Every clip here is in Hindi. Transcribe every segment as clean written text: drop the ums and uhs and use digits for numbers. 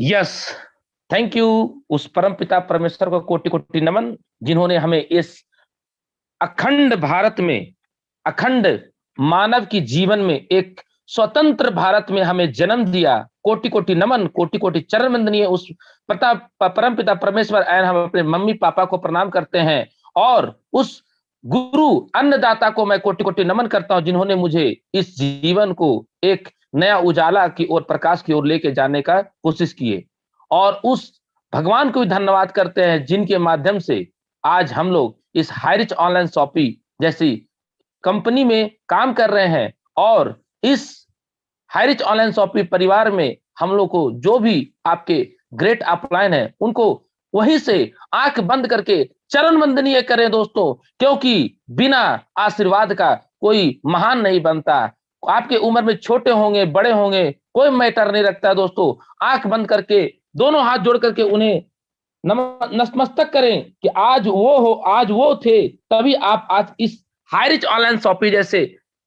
Yes, thank you. उस परम पिता परमेश्वर को कोटि कोटि नमन, जिन्होंने हमें इस अखंड भारत में, अखंड मानव की जीवन में एक स्वतंत्र भारत में हमें जन्म दिया। कोटि कोटि नमन, कोटि कोटि चरण वंदनीय उस प्रताप परम पिता परमेश्वर। एंड हम अपने मम्मी पापा को प्रणाम करते हैं, और उस गुरु अन्नदाता को मैं कोटि कोटि नमन करता हूं, जिन्होंने मुझे इस जीवन को एक नया उजाला की ओर, प्रकाश की ओर लेके जाने का कोशिश किए। और उस भगवान को भी धन्यवाद करते हैं, जिनके माध्यम से आज हम लोग इस हाईरिच ऑनलाइन शॉपिंग जैसी कंपनी में काम कर रहे हैं। और इस हाईरिच ऑनलाइन शॉपिंग परिवार में हम लोग को जो भी आपके ग्रेट अपलाइन है, उनको वहीं से आंख बंद करके चरण वंदनीय करें दोस्तों, क्योंकि बिना आशीर्वाद का कोई महान नहीं बनता। आपके उम्र में छोटे होंगे बड़े होंगे कोई मैटर नहीं रखता दोस्तों। आंख बंद करके दोनों हाथ जोड़ करके उन्हें नतमस्तक करें कि आज वो हो, आज वो थे, तभी आप आज इस हाईरिच ऑनलाइन शॉपिंग जैसे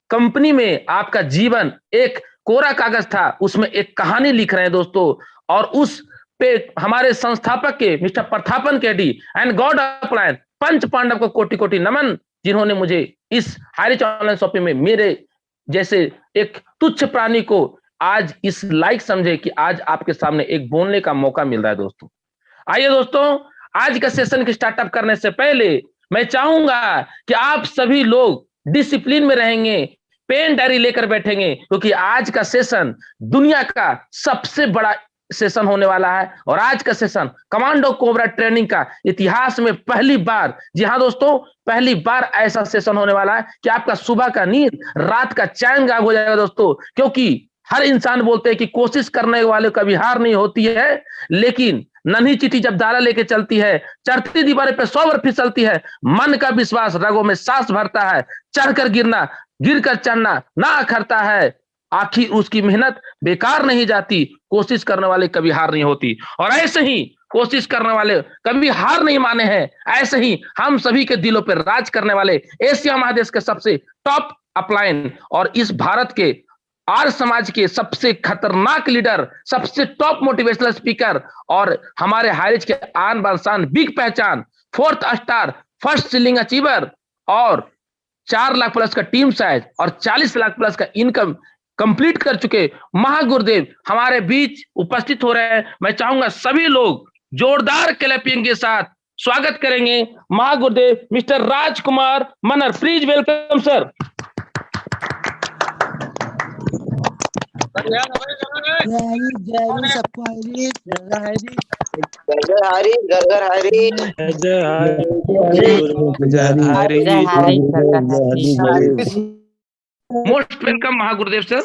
कंपनी में आपका जीवन एक कोरा कागज था, उसमें एक कहानी लिख रहे हैं दोस्तों। और उस पे हमारे संस्थापक के mister Prathapan KD and god upline Panch Pandav को कोटि कोटि नमन, जिन्होंने मुझे इस हाईरिच ऑनलाइन शॉपिंग में मेरे जैसे एक तुच्छ प्राणी को आज इस लायक समझे कि आज आपके सामने एक बोलने का मौका मिल रहा है दोस्तों। आइए दोस्तों, आज का सेशन की स्टार्टअप करने से पहले मैं चाहूंगा कि आप सभी लोग डिसिप्लिन में रहेंगे, पेन डायरी लेकर बैठेंगे, क्योंकि आज का सेशन दुनिया का सबसे बड़ा सेशन होने वाला है। और आज का सेशन कमांडो कोबरा ट्रेनिंग का इतिहास में पहली बार, जी हाँ दोस्तों, पहली बार ऐसा सेशन होने वाला है कि आपका सुबह का नींद, रात का चैन गायब हो जाएगा दोस्तों। क्योंकि हर इंसान बोलते हैं कि कोशिश करने वाले कभी हार नहीं होती है, लेकिन नन्ही चिट्ठी जब दाला लेके चलती है, चढ़ती दीवारें पे 100 बार फिसलती है, मन का विश्वास रगों में सांस भरता है, चढ़कर गिरना, गिरकर चढ़ना ना अखरता है, आखिर उसकी मेहनत बेकार नहीं जाती, कोशिश करने वाले कभी हार नहीं होती। और ऐसे ही कोशिश करने वाले कभी हार नहीं माने हैं, ऐसे ही हम सभी के दिलों पर राज करने वाले एशिया महादेश के सबसे टॉप अपलाइन और इस भारत के आर्य समाज के सबसे खतरनाक लीडर, सबसे टॉप मोटिवेशनल स्पीकर, और हमारे हाईरिच के आन बान शान बिग पहचान, 4th star, first ceiling achiever, और 4 लाख प्लस का टीम साइज और 40 लाख प्लस का इनकम कंप्लीट कर चुके महागुरुदेव हमारे बीच उपस्थित हो रहे हैं। मैं चाहूंगा सभी लोग जोरदार क्लैपिंग के साथ स्वागत करेंगे महागुरुदेव mister Rajkumar Manar. Please welcome sir. सबको हरी मोस्ट वेलकम महागुरुदेव सर।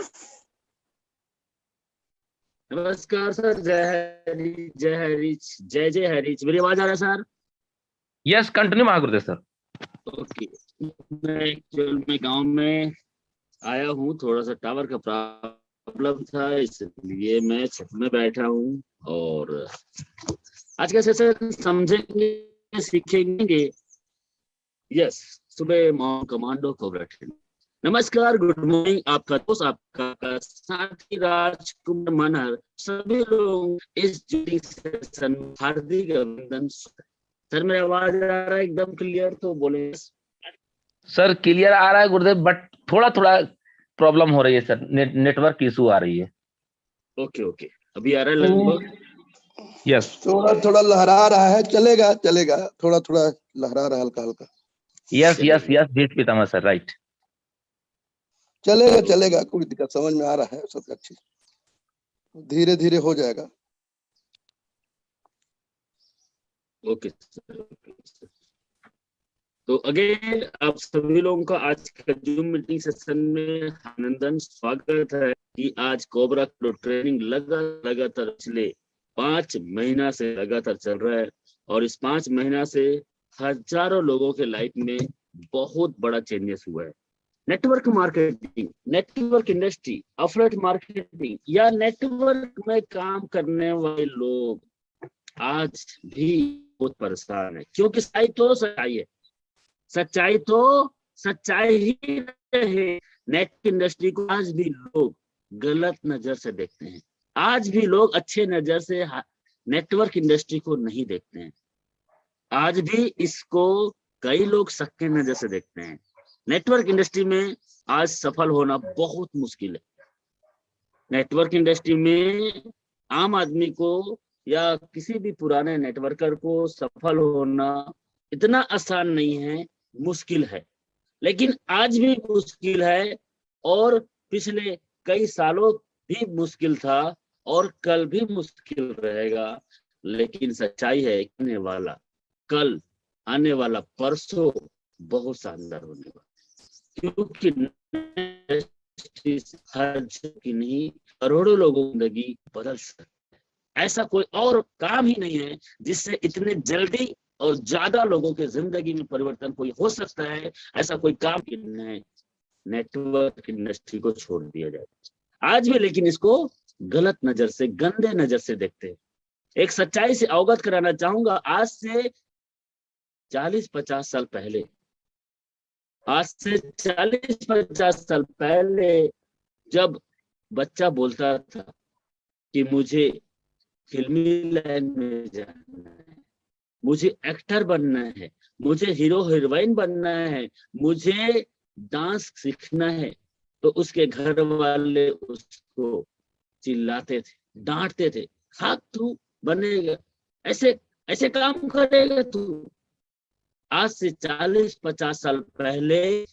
नमस्कार सर। जय हरी जय हरीच जय जय हरीच। मेरी आवाज आ रहा है सर? यस, कंटिन्यू महागुरुदेव सर। ओके, मैं एक्चुअल में गांव में आया हूँ, थोड़ा सा टावर का प्रॉब्लम था, इसलिए मैं छत में बैठा हूँ। और आज का सेशन समझेंगे सीखेंगे। यस, सुबह कमांडो कोबरा ट्रेनिंग। नमस्कार, गुड मॉर्निंग। आपका दोस्त, आपका साथी राजकुमार मनहर, सभी लोग इस सेशन हार्दिक अभिनंदन। सर मेरा आवाज आ रहा है एकदम क्लियर? तो बोले सर क्लियर आ रहा है गुरुदेव, बट थोड़ा थोड़ा प्रॉब्लम हो रही है सर, नेटवर्क इशू आ रही है। ओके ओके, अभी आ रहा है लगभग? यस, थोड़ा थोड़ा लहरा रहा है, चलेगा चलेगा, थोड़ा थोड़ा लहरा रहा है, हल्का हल्का। यस यस यस, जीत पितामह सर, राइट। चलेगा चलेगा, कोई दिक्कत, समझ में आ रहा है, सब अच्छी, धीरे धीरे हो जाएगा। ओके तो अगेन आप सभी लोगों का आज का जूम मीटिंग सेशन में अभिनंदन, स्वागत है कि आज कोबरा ट्रेनिंग लगातार पिछले 5 महीना से लगातार चल रहा है। और इस 5 महीना से हजारों लोगों के लाइफ में बहुत बड़ा चेंजेस हुआ है। Network marketing, network industry, affiliate marketing या नेटवर्क में काम करने वाले लोग आज भी बहुत परेशान है, क्योंकि सच्चाई तो सच्चाई है, सच्चाई तो सच्चाई ही रहे। नेट इंडस्ट्री को आज भी लोग गलत नजर से देखते हैं। आज भी लोग अच्छे नजर से नेटवर्क इंडस्ट्री को नहीं देखते हैं। आज भी इसको कई लोग शक के नजर से देखते हैं। नेटवर्क इंडस्ट्री में आज सफल होना बहुत मुश्किल है। नेटवर्क इंडस्ट्री में आम आदमी को या किसी भी पुराने नेटवर्कर को सफल होना इतना आसान नहीं है, मुश्किल है। लेकिन आज भी मुश्किल है और पिछले कई सालों भी मुश्किल था और कल भी मुश्किल रहेगा। लेकिन सच्चाई है आने वाला कल, आने वाला परसों बहुत शानदार होने वाला, क्योंकि हर की नहीं करोड़ों लोगों की जिंदगी बदल सकती है। ऐसा कोई और काम ही नहीं है जिससे इतने जल्दी और ज्यादा लोगों के जिंदगी में परिवर्तन कोई हो सकता है। ऐसा कोई काम नहीं, नेटवर्क इंडस्ट्री को छोड़ दिया जाए आज भी। लेकिन इसको गलत नजर से, गंदे नजर से देखते हैं। एक सच्चाई से अवगत कराना चाहूंगा। आज से 40-50 साल पहले, आज से 40-50 साल पहले जब बच्चा बोलता था कि मुझे फिल्मी लाइन में जाना है, मुझे एक्टर बनना है, मुझे हीरो हीरोइन बनना है, मुझे डांस सीखना है, तो उसके घर वाले उसको चिल्लाते थे, डांटते थे, हाँ तू बनेगा, ऐसे ऐसे काम करेगा तू। आज से 40-50 साल पहले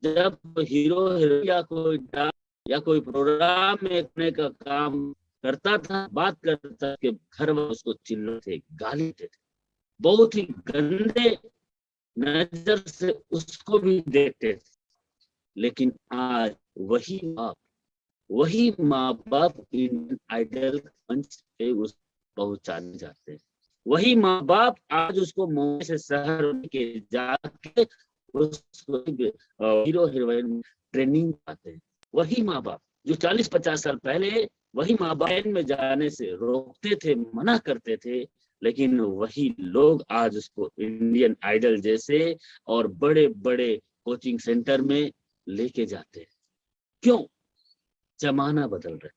जब हीरो हीरोइन या कोई डांस या कोई प्रोग्राम में करने का काम करता था, बात करता कि घर वाले उसको चिल्लाते थे, गाली देते थे, बहुत ही गंदे नजर से उसको भी देखते थे। लेकिन आज वही माँ बाप इंडियन आइडल मंच पे उस पहुंचाने जाते हैं। वही माँ बाप आज उसको मुंबई से शहर के जाके उसको हीरो हीरोइन ट्रेनिंग पाते हैं। वही माँ बाप जो 40-50 साल पहले वही माँ बाप में जाने से रोकते थे, मना करते थे, लेकिन वही लोग आज उसको इंडियन आइडल जैसे और बड़े बड़े कोचिंग सेंटर में लेके जाते हैं। क्यों? जमाना बदल रहा है।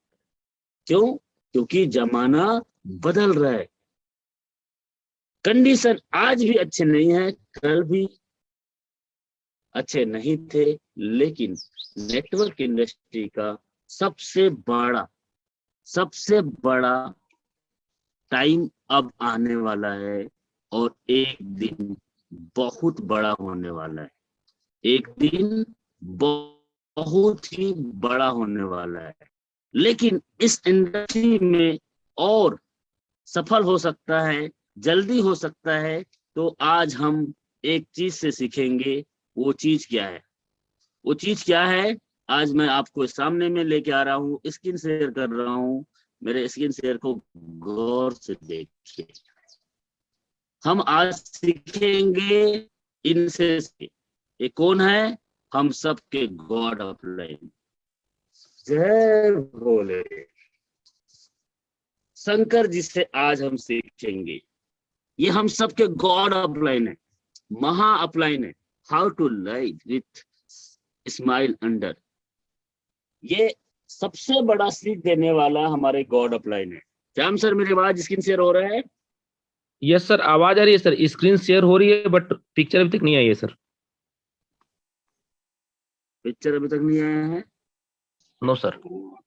क्यों? क्योंकि जमाना बदल रहा है। कंडीशन आज भी अच्छे नहीं है, कल भी अच्छे नहीं थे। लेकिन नेटवर्क इंडस्ट्री का सबसे बड़ा टाइम अब आने वाला है और एक दिन बहुत बड़ा होने वाला है। एक दिन बहुत ही बड़ा होने वाला है। लेकिन इस इंडस्ट्री में और सफल हो सकता है, जल्दी हो सकता है, तो आज हम एक चीज से सीखेंगे। वो चीज क्या है? वो चीज क्या है? आज मैं आपको सामने में लेके आ रहा हूँ, स्क्रीन शेयर कर रहा हूँ। मेरे स्क्रीन शेयर को गौर से देखिए। हम आज सीखेंगे इनसे। ये कौन है? हम सबके गॉड ऑफलाइन। जय भोले शंकर जी से आज हम सीखेंगे। ये हम सबके गॉड ऑफलाइन है, महा अपलाइन है। How to live with smile under. ये सबसे बड़ा सीख देने वाला हमारे गॉड अपलाइन है। श्याम सर, मेरी आवाज स्क्रीन शेयर हो रहा है? यस सर, आवाज आ रही है सर, स्क्रीन शेयर हो रही है, बट पिक्चर अभी तक नहीं आई है सर। पिक्चर अभी तक नहीं आया है? No sir.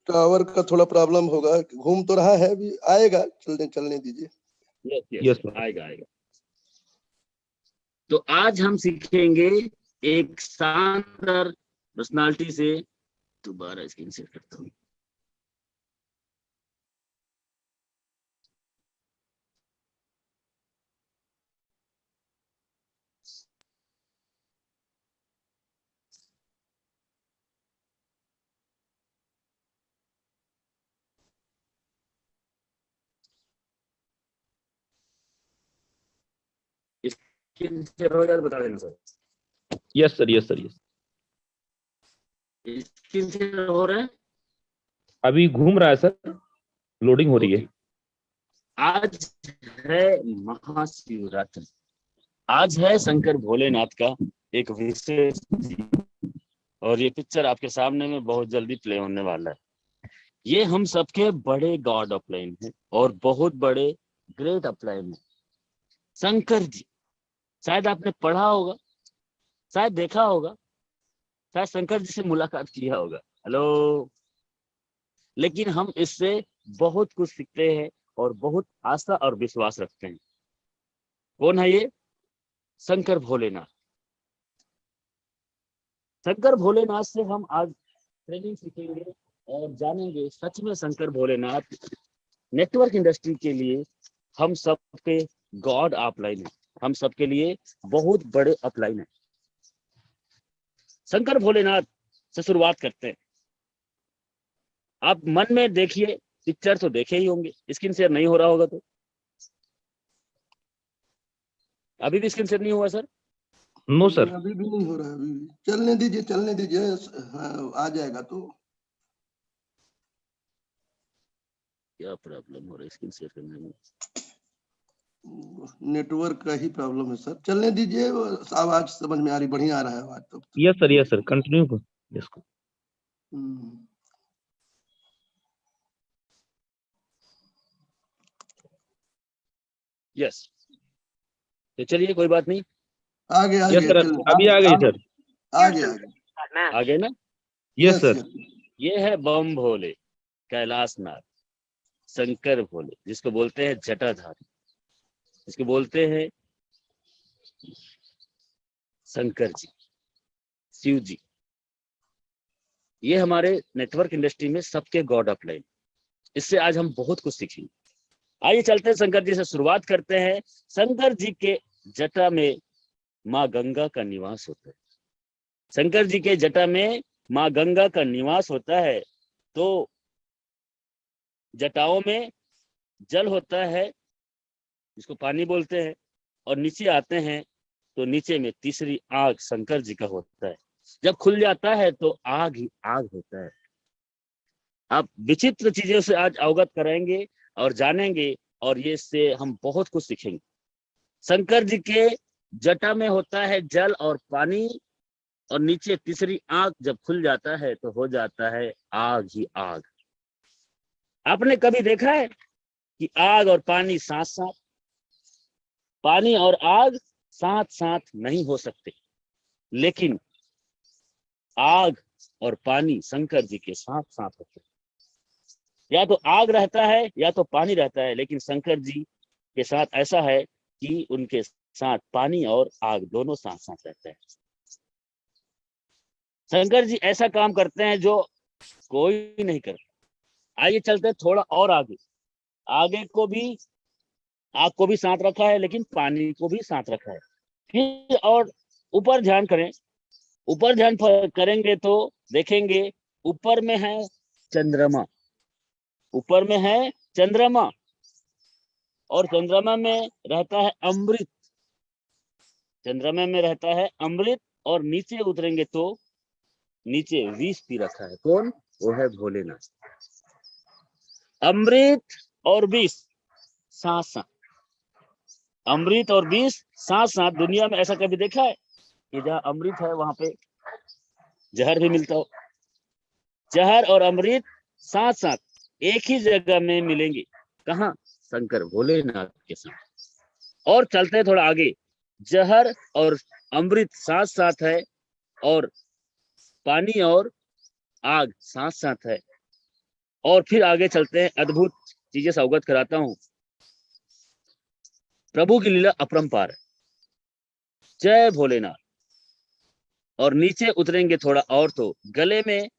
टावर का थोड़ा प्रॉब्लम होगा, घूम तो रहा है, अभी आएगा, चलने दीजिए। यस आएगा। तो आज हम सीखेंगे एक शानदार पर्सनालिटी से। दोबारा स्क्रीन शेयर करता हूँ। स्क्रीन शेयर हो जाए बता देना sir. Yes sir, yes sir, yes. Screen share हो रहा है? अभी घूम रहा है सर, लोडिंग हो रही है। आज है महाशिवरात्रि। आज है शंकर भोलेनाथ का एक विशेष दिन और ये पिक्चर आपके सामने में बहुत जल्दी प्ले होने वाला है। ये हम सबके बड़े गॉड अपलाइन हैं और बहुत बड़े ग्रेट अपलाइन हैं। शंकर जी, शायद आपने पढ़ा होगा, शायद देखा होगा, शायद शंकर जी से मुलाकात किया होगा। हेलो। लेकिन हम इससे बहुत कुछ सीखते हैं और बहुत आस्था और विश्वास रखते हैं। कौन है ये? शंकर भोलेनाथ। शंकर भोलेनाथ से हम आज ट्रेनिंग सीखेंगे और जानेंगे सच में शंकर भोलेनाथ नेटवर्क इंडस्ट्री के लिए हम सबके गॉड अपलाइन है, हम सबके लिए बहुत बड़े अपलाइन है। शंकर भोलेनाथ से शुरुआत करते हैं। आप मन में देखिए, पिक्चर तो देखे ही होंगे, स्क्रीन शेयर नहीं हो रहा होगा तो। अभी भी स्क्रीन शेयर नहीं हुआ सर? No sir. अभी भी नहीं हो रहा है, अभी भी चलने दीजिए, चलने दीजिए। हाँ, आ जाएगा तो। क्या प्रॉब्लम हो रहा है स्क्रीन शेयर करने में? नेटवर्क का ही प्रॉब्लम है सर, चलने दीजिए। आवाज समझ में आ रही, बढ़िया आ रहा है आवाज तो। यस सर कंटिन्यू करो इसको। यस, तो चलिए कोई बात नहीं। आगे यस सर, अभी आ गई सर। आगे आगे आगे ना। Yes sir. ये है बम भोले, कैलाशनाथ, शंकर भोले, जिसको बोलते हैं जटाधारी, जिसको बोलते हैं शंकर जी, शिव जी। ये हमारे नेटवर्क इंडस्ट्री में सबके गॉड अपलाइन। इससे आज हम बहुत कुछ सीखेंगे। आइए चलते हैं, शंकर जी से शुरुआत करते हैं। शंकर जी के जटा में माँ गंगा का निवास होता है। शंकर जी के जटा में माँ गंगा का निवास होता है। तो जटाओं में जल होता है, जिसको पानी बोलते हैं, और नीचे आते हैं तो नीचे में तीसरी आग शंकर जी का होता है। जब खुल जाता है तो आग ही आग होता है। आप विचित्र चीजों से आज अवगत कराएंगे और जानेंगे, और ये से हम बहुत कुछ सीखेंगे। शंकर जी के जटा में होता है जल और पानी, और नीचे तीसरी आग जब खुल जाता है तो हो जाता है आग ही आग। आपने कभी देखा है कि आग और पानी साथ साथ, पानी और आग साथ साथ नहीं हो सकते, लेकिन आग और पानी शंकर जी के साथ साथ होते हैं। या तो आग रहता है या तो पानी रहता है, लेकिन शंकर जी के साथ ऐसा है कि उनके साथ पानी और आग दोनों साथ साथ रहते हैं। शंकर जी ऐसा काम करते हैं जो कोई नहीं करता। आइए चलते हैं थोड़ा और आगे। आगे को भी, आग को भी साथ रखा है, लेकिन पानी को भी साथ रखा है। फिर और ऊपर ध्यान करें, ऊपर ध्यान करेंगे तो देखेंगे ऊपर में है चंद्रमा, ऊपर में है चंद्रमा, और चंद्रमा में रहता है अमृत, चंद्रमा में रहता है अमृत। और नीचे उतरेंगे तो नीचे विष पी रखा है। कौन? वो है भोलेनाथ। अमृत और विष साथ साथ, अमृत और विष साथ साथ। दुनिया में ऐसा कभी देखा है कि जहाँ अमृत है वहां पे जहर भी मिलता हो? जहर और अमृत साथ साथ एक ही जगह में मिलेंगे। कहाँ? शंकर भोलेनाथ के साथ। और चलते हैं थोड़ा आगे। जहर और अमृत साथ साथ है, और पानी और आग साथ साथ है। और फिर आगे चलते हैं, अद्भुत चीजें से अवगत कराता हूं। प्रभु की लीला अपरंपार है। जय भोलेनाथ। और नीचे उतरेंगे थोड़ा और तो गले में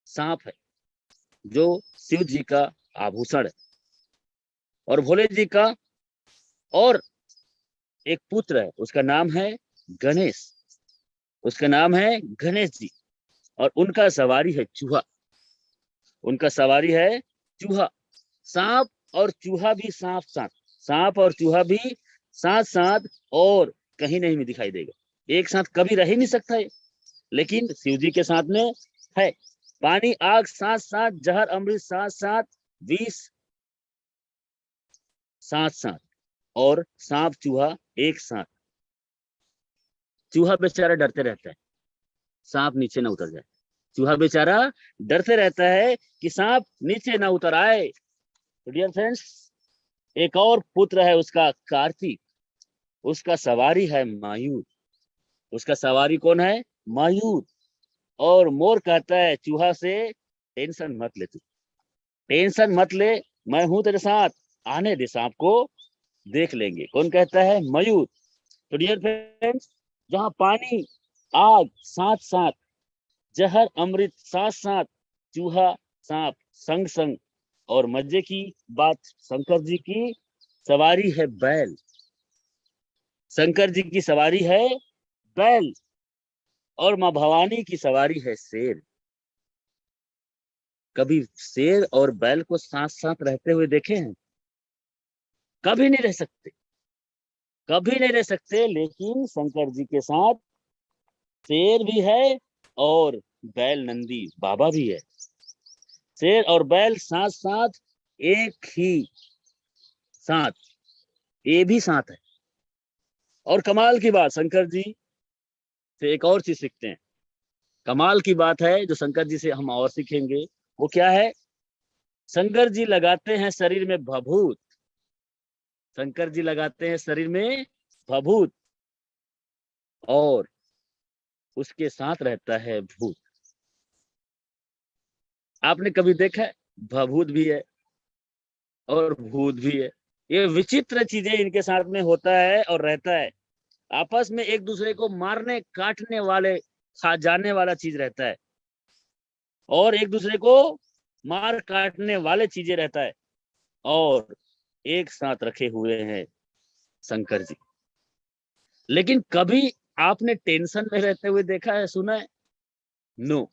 सांप है, जो शिव जी का आभूषण है। और भोले जी का और एक पुत्र है, उसका नाम है गणेश, उसका नाम है गणेश जी। और उनका सवारी है चूहा, उनका सवारी है चूहा। सांप और चूहा भी साथ साथ, सांप और चूहा भी साथ साथ, और कहीं नहीं दिखाई देगा। एक साथ कभी रह ही नहीं सकता है, लेकिन शिव जी के साथ में है। पानी आग साथ साथ, जहर अमृत साथ साथ, विष साथ साथ, और सांप चूहा एक साथ। चूहा बेचारा डरते रहता है सांप नीचे ना उतर जाए। चूहा बेचारा डरते रहता है कि सांप नीचे ना उतर आए। तो डियर फ्रेंड्स, एक और पुत्र है उसका, कार्तिक। उसका सवारी है मयूर। उसका सवारी कौन है? मयूर। और मोर कहता है चूहा से, टेंशन मत ले तू, टेंशन मत ले, मैं हूं तेरे साथ, आने दे सांप को, देख लेंगे। कौन कहता है? मयूर। तो डियर फ्रेंड्स, जहां पानी आग साथ साथ, जहर अमृत साथ साथ, चूहा सांप संग संग, और मजे की बात, शंकर जी की सवारी है बैल। शंकर जी की सवारी है बैल, और मां भवानी की सवारी है शेर। कभी शेर और बैल को साथ साथ रहते हुए देखे हैं? कभी नहीं रह सकते, कभी नहीं रह सकते। लेकिन शंकर जी के साथ शेर भी है और बैल नंदी बाबा भी है। शेर और बैल साथ साथ, एक ही साथ, ये भी साथ है। और कमाल की बात, शंकर जी से एक और चीज सीखते हैं। कमाल की बात है जो शंकर जी से हम और सीखेंगे, वो क्या है? शंकर जी लगाते हैं शरीर में भभूत। शंकर जी लगाते हैं शरीर में भभूत, और उसके साथ रहता है भूत। आपने कभी देखा है? भभूत भी है और भूत भी है। ये विचित्र चीजें इनके साथ में होता है और रहता है। आपस में एक दूसरे को मारने काटने वाले, खा जाने वाला चीज रहता है, और एक दूसरे को मार काटने वाले चीजें रहता है, और एक साथ रखे हुए हैं शंकर जी। लेकिन कभी आपने टेंशन में रहते हुए देखा है, सुना है? नो।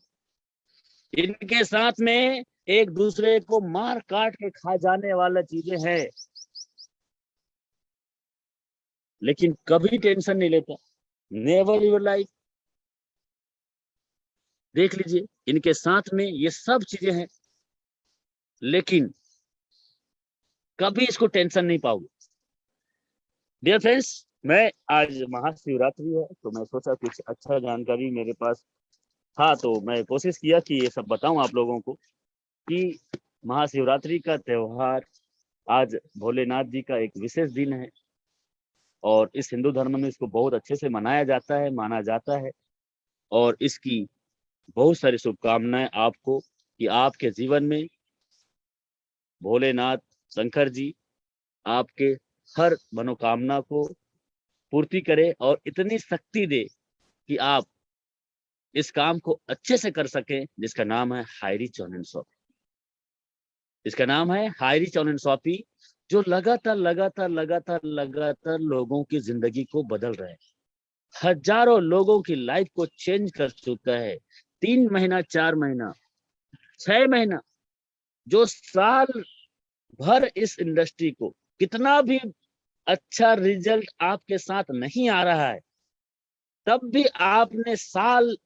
इनके साथ में एक दूसरे को मार काट के खा जाने वाला चीजें हैं, लेकिन कभी टेंशन नहीं लेता। Never your life. देख लीजिए, इनके साथ में ये सब चीजें हैं, लेकिन कभी इसको टेंशन नहीं पाओगे। डियर फ्रेंड्स, मैं आज महाशिवरात्रि है, तो मैं सोचा कुछ अच्छा जानकारी मेरे पास था, तो मैं कोशिश किया कि ये सब बताऊं आप लोगों को कि महाशिवरात्रि का त्योहार आज भोलेनाथ जी का एक विशेष दिन है, और इस हिंदू धर्म में इसको बहुत अच्छे से मनाया जाता है, माना जाता है। और इसकी बहुत सारी शुभकामनाएं आपको, कि आपके जीवन में भोलेनाथ शंकर जी आपके हर मनोकामना को पूर्ति करे, और इतनी शक्ति दे कि आप इस काम को अच्छे से कर सकें, जिसका नाम है हायरी चौनन स्वापी। इसका नाम है हायरी चौनन स्वापी, जो लगातार लगातार लगातार लगातार लोगों की जिंदगी को बदल रहे हैं। हजारों लोगों की लाइफ को चेंज कर चुका है। 3 महीना, 4 महीना, 6 महीना, जो साल भर इस इंडस्ट्री को कितना भी अच्छा रिजल्ट आपके साथ नहीं आ रहा है, तब भी आपने साल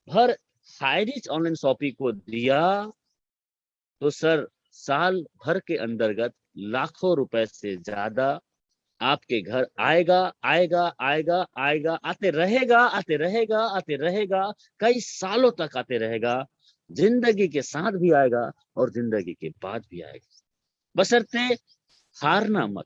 भर हायरिच ऑनलाइन शॉपिंग को दिया, तो सर साल भर के अंतर्गत लाखों रुपए से ज्यादा आपके घर आएगा, आएगा, आएगा, आएगा, आते रहेगा, आते रहेगा, आते रहेगा, कई सालों तक आते रहेगा। जिंदगी के साथ भी आएगा और जिंदगी के बाद भी आएगा, बशर्ते हारना मत,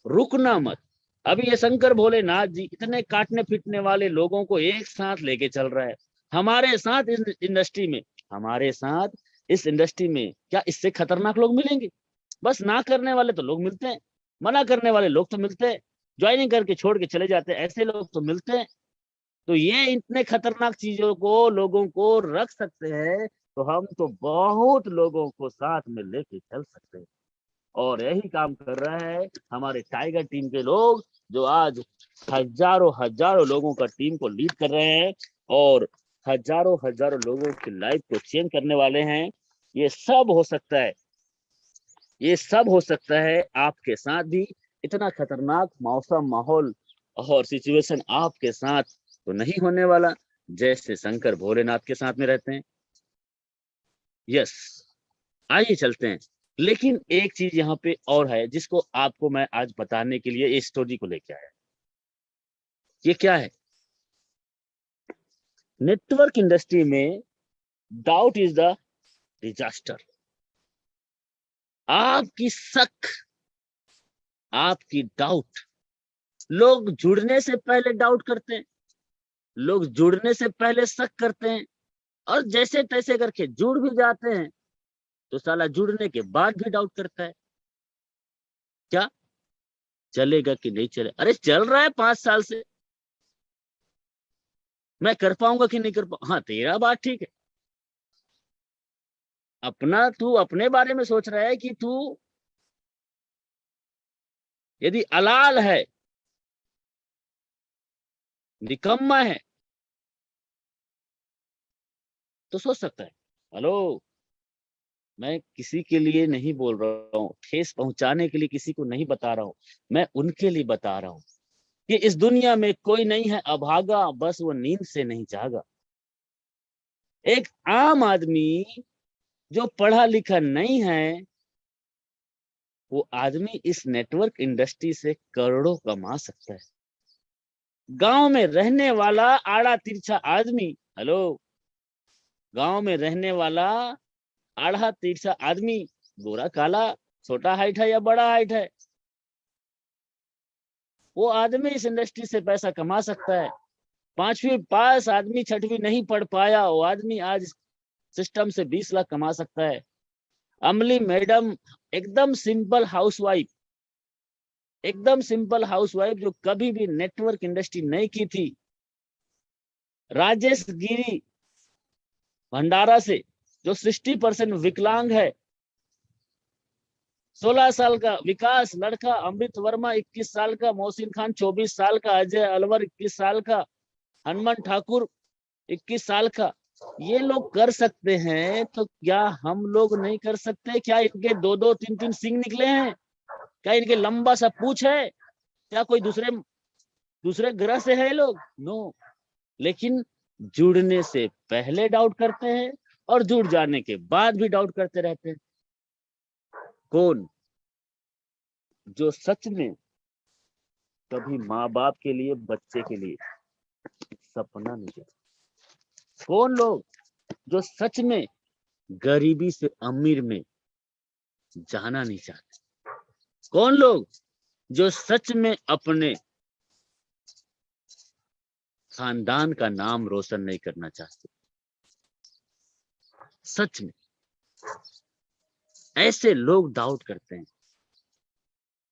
रुकना मत। अभी ये शंकर भोलेनाथ जी इतने काटने पीटने वाले लोगों को एक साथ लेके चल रहा है। हमारे साथ इस इंडस्ट्री में, हमारे साथ इस इंडस्ट्री में क्या इससे खतरनाक लोग मिलेंगे? बस ना करने वाले तो लोग मिलते हैं, मना करने वाले लोग तो मिलते हैं, ज्वाइनिंग करके छोड़ के चले जाते हैं, ऐसे लोग तो मिलते हैं। तो ये इतने खतरनाक चीजों को लोगों को रख सकते हैं, तो हम तो बहुत लोगों को साथ में लेके चल सकते हैं। और यही काम कर रहा है हमारे टाइगर टीम के लोग, जो आज हजारों हजारों लोगों का टीम को लीड कर रहे हैं, और हजारों हजारों लोगों की लाइफ को चेंज करने वाले हैं। ये सब हो सकता है, ये सब हो सकता है आपके साथ भी। इतना खतरनाक मौसम, माहौल और सिचुएशन आपके साथ तो नहीं होने वाला, जैसे शंकर भोलेनाथ के साथ में रहते हैं। यस, आइए चलते हैं। लेकिन एक चीज यहाँ पे और है, जिसको आपको मैं आज बताने के लिए इस स्टोरी को लेके आया। ये क्या है? नेटवर्क इंडस्ट्री में डाउट इज द डिजास्टर। आपकी शक, आपकी डाउट, लोग जुड़ने से पहले डाउट करते हैं, लोग जुड़ने से पहले शक करते हैं, और जैसे तैसे करके जुड़ भी जाते हैं तो साला जुड़ने के बाद भी डाउट करता है, क्या चलेगा कि नहीं चले। अरे चल रहा है 5 साल से, मैं कर पाऊंगा कि नहीं कर पाऊंगा। हाँ तेरा बात ठीक है, अपना तू अपने बारे में सोच रहा है कि तू यदि अलाल है, निकम्मा है, तो सोच सकता है। हेलो, मैं किसी के लिए नहीं बोल रहा हूँ, ठेस पहुंचाने के लिए किसी को नहीं बता रहा हूँ, मैं उनके लिए बता रहा हूँ कि इस दुनिया में कोई नहीं है अभागा, बस वो नींद से नहीं जागा। एक आम आदमी जो पढ़ा लिखा नहीं है, वो आदमी इस नेटवर्क इंडस्ट्री से करोड़ों कमा सकता है। गांव में रहने वाला आड़ा तिरछा आदमी, हेलो, गांव में रहने वाला आड़ा तिरछा आदमी, गोरा काला, छोटा हाइट है या बड़ा हाइट है, वो आदमी इस इंडस्ट्री से पैसा कमा सकता है। 5वीं पास आदमी 6वीं नहीं पढ़ पाया, वो आदमी आज सिस्टम से 20 लाख कमा सकता है। अमली मैडम एकदम सिंपल हाउसवाइफ, एकदम सिंपल हाउसवाइफ जो कभी भी नेटवर्क इंडस्ट्री नहीं की थी, राजेश गिरी भंडारा से जो 60% विकलांग है, 16 साल का विकास लड़का, अमृत वर्मा 21 साल का, मोहसिन खान 24 साल का, अजय अलवर 21 साल का, हनुमान ठाकुर 21 साल का, ये लोग कर सकते हैं तो क्या हम लोग नहीं कर सकते? क्या इनके 2-2 3-3 सिंग निकले हैं? क्या इनके लंबा सा पूछ है? क्या कोई दूसरे ग्रह से है लोग? नो। लेकिन जुड़ने से पहले डाउट करते हैं और जुड़ जाने के बाद भी डाउट करते रहते हैं। कौन? जो सच में कभी माँ बाप के लिए, बच्चे के लिए सपना नहीं देखा। कौन लोग जो सच में गरीबी से अमीर में जाना नहीं चाहते? कौन लोग जो सच में अपने खानदान का नाम रोशन नहीं करना चाहते? सच में ऐसे लोग डाउट करते हैं।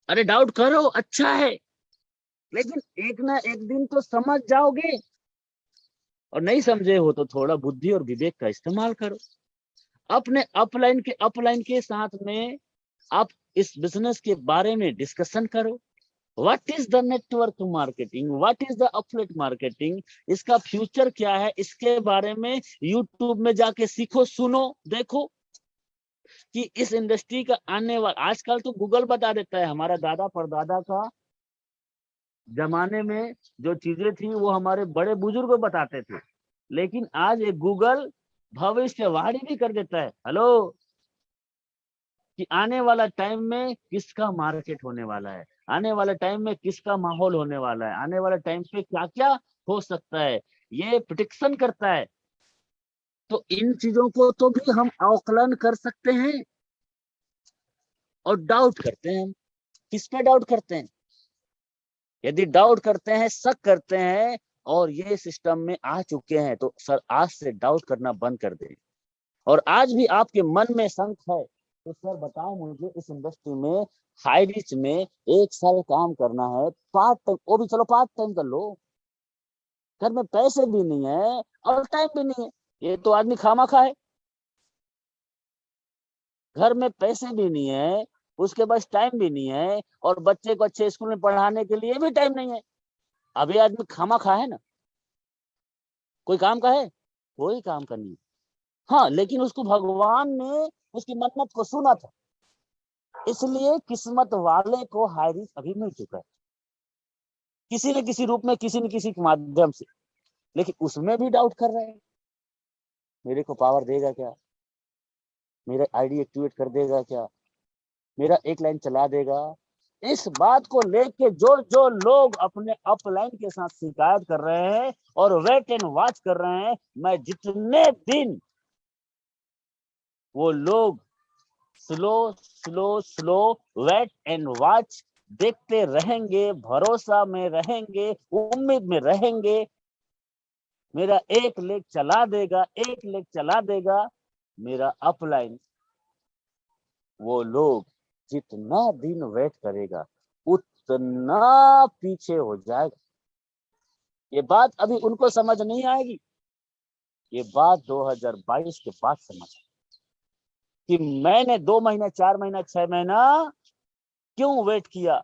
अरे डाउट करो, अच्छा है, लेकिन एक ना एक दिन तो समझ जाओगे, और नहीं समझे हो तो थोड़ा बुद्धि और विवेक का इस्तेमाल करो। अपने अपलाइन के साथ में आप इस बिजनेस के बारे में डिस्कशन करो। What is the network marketing, what is the affiliate marketing, इसका फ्यूचर क्या है, इसके बारे में यूट्यूब में जाके सीखो, सुनो, देखो कि इस इंडस्ट्री का आने वाला, आजकल तो गूगल बता देता है। हमारा दादा परदादा का जमाने में जो चीजें थी वो हमारे बड़े बुजुर्ग बताते थे, लेकिन आज एक गूगल भविष्यवाणी भी कर देता है, हेलो, कि आने वाला टाइम में किसका मार्केट होने वाला है, आने वाले टाइम में किसका माहौल होने वाला है, आने वाले टाइम पे क्या क्या हो सकता है, ये प्रेडिक्शन करता है। तो इन चीजों को तो भी हम आकलन कर सकते हैं। और डाउट करते हैं हम, किस पे डाउट करते हैं? यदि डाउट करते हैं, शक करते हैं और ये सिस्टम में आ चुके हैं, तो सर आज से डाउट करना बंद कर दें। और आज भी आपके मन में शंक है तो सर बताओ मुझे, इस इंडस्ट्री में हाई रिच में 1 साल काम करना है, पार्ट टाइम, वो भी चलो पार्ट टाइम कर लो, घर में पैसे भी नहीं है और टाइम भी नहीं है, ये तो आदमी खामा खा है। घर में पैसे भी नहीं है, उसके पास टाइम भी नहीं है, और बच्चे को अच्छे स्कूल में पढ़ाने के लिए भी टाइम नहीं है। अभी आदमी खामा खा है ना, कोई काम का है? कोई काम का नहीं। हाँ, लेकिन उसको भगवान ने उसकी मन्नत को सुना था, इसलिए किस्मत वाले को हाई रिच अभी मिल चुका है, किसी न किसी रूप में, किसी न किसी के माध्यम से। लेकिन उसमें भी डाउट कर रहे हैं, मेरे को पावर देगा क्या, मेरा आईडी एक्टिवेट कर देगा क्या, मेरा एक लाइन चला देगा। इस बात को लेके जो जो लोग अपने अपलाइन के साथ शिकायत कर रहे हैं और वेट एंड वॉच कर रहे हैं, मैं जितने दिन वो लोग slow slow slow wait and watch देखते रहेंगे, भरोसा में रहेंगे, उम्मीद में रहेंगे। मेरा एक लेग चला देगा, एक लेग चला देगा मेरा अपलाइन। वो लोग जितना दिन वेट करेगा उतना पीछे हो जाएगा। ये बात अभी उनको समझ नहीं आएगी, ये बात 2022 के बाद समझ कि मैंने 2 महीना, 4 महीना, 6 महीना क्यों वेट किया।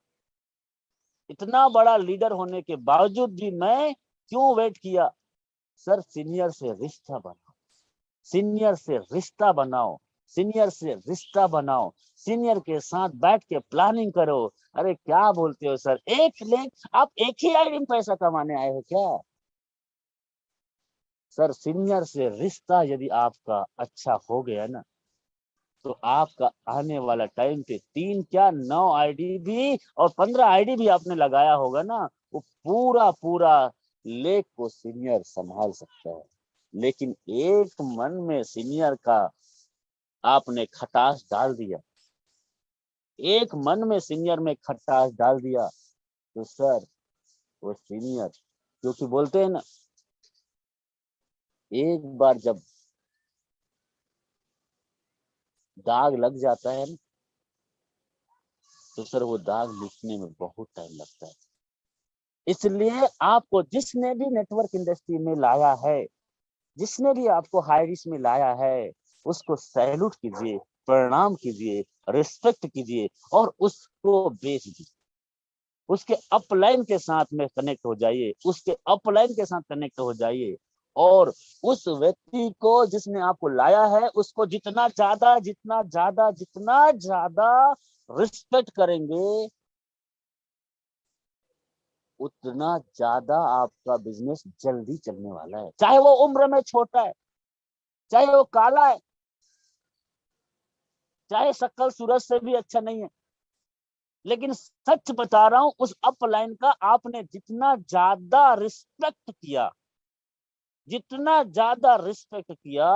इतना बड़ा लीडर होने के बावजूद भी मैं क्यों वेट किया। सर, सीनियर से रिश्ता बनाओ, सीनियर से रिश्ता बनाओ, सीनियर से रिश्ता बनाओ, सीनियर के साथ बैठ के प्लानिंग करो। अरे क्या बोलते हो सर, एक लेग, आप एक ही आईडी में पैसा कमाने आए हो क्या? सर, सीनियर से रिश्ता यदि आपका अच्छा हो गया ना, तो आपका आने वाला टाइम पे 3 क्या 9 आईडी भी और 15 आईडी भी आपने लगाया होगा ना, वो पूरा पूरा लेख को सीनियर संभाल सकता है। लेकिन एक मन में सीनियर का आपने खटास डाल दिया, एक मन में सीनियर में खटास डाल दिया, तो सर वो सीनियर, क्योंकि बोलते हैं ना, एक बार जब दाग लग जाता है ना, तो सर वो दाग मिटने में बहुत टाइम लगता है। इसलिए आपको जिसने भी नेटवर्क इंडस्ट्री में लाया है, जिसने भी आपको हाई रिस्क में लाया है, उसको सैल्यूट कीजिए, प्रणाम कीजिए, रिस्पेक्ट कीजिए और उसको बेच दीजिए। उसके अपलाइन के साथ में कनेक्ट हो जाइए, उसके अपलाइन के साथ कनेक्ट हो जाइए और उस व्यक्ति को जिसने आपको लाया है, उसको जितना ज्यादा जितना ज्यादा जितना ज्यादा रिस्पेक्ट करेंगे, उतना ज्यादा आपका बिजनेस जल्दी चलने वाला है। चाहे वो उम्र में छोटा है, चाहे वो काला है, चाहे शक्ल सूरत से भी अच्छा नहीं है, लेकिन सच बता रहा हूं, उस अपलाइन का आपने जितना ज्यादा रिस्पेक्ट किया, जितना ज्यादा रिस्पेक्ट किया,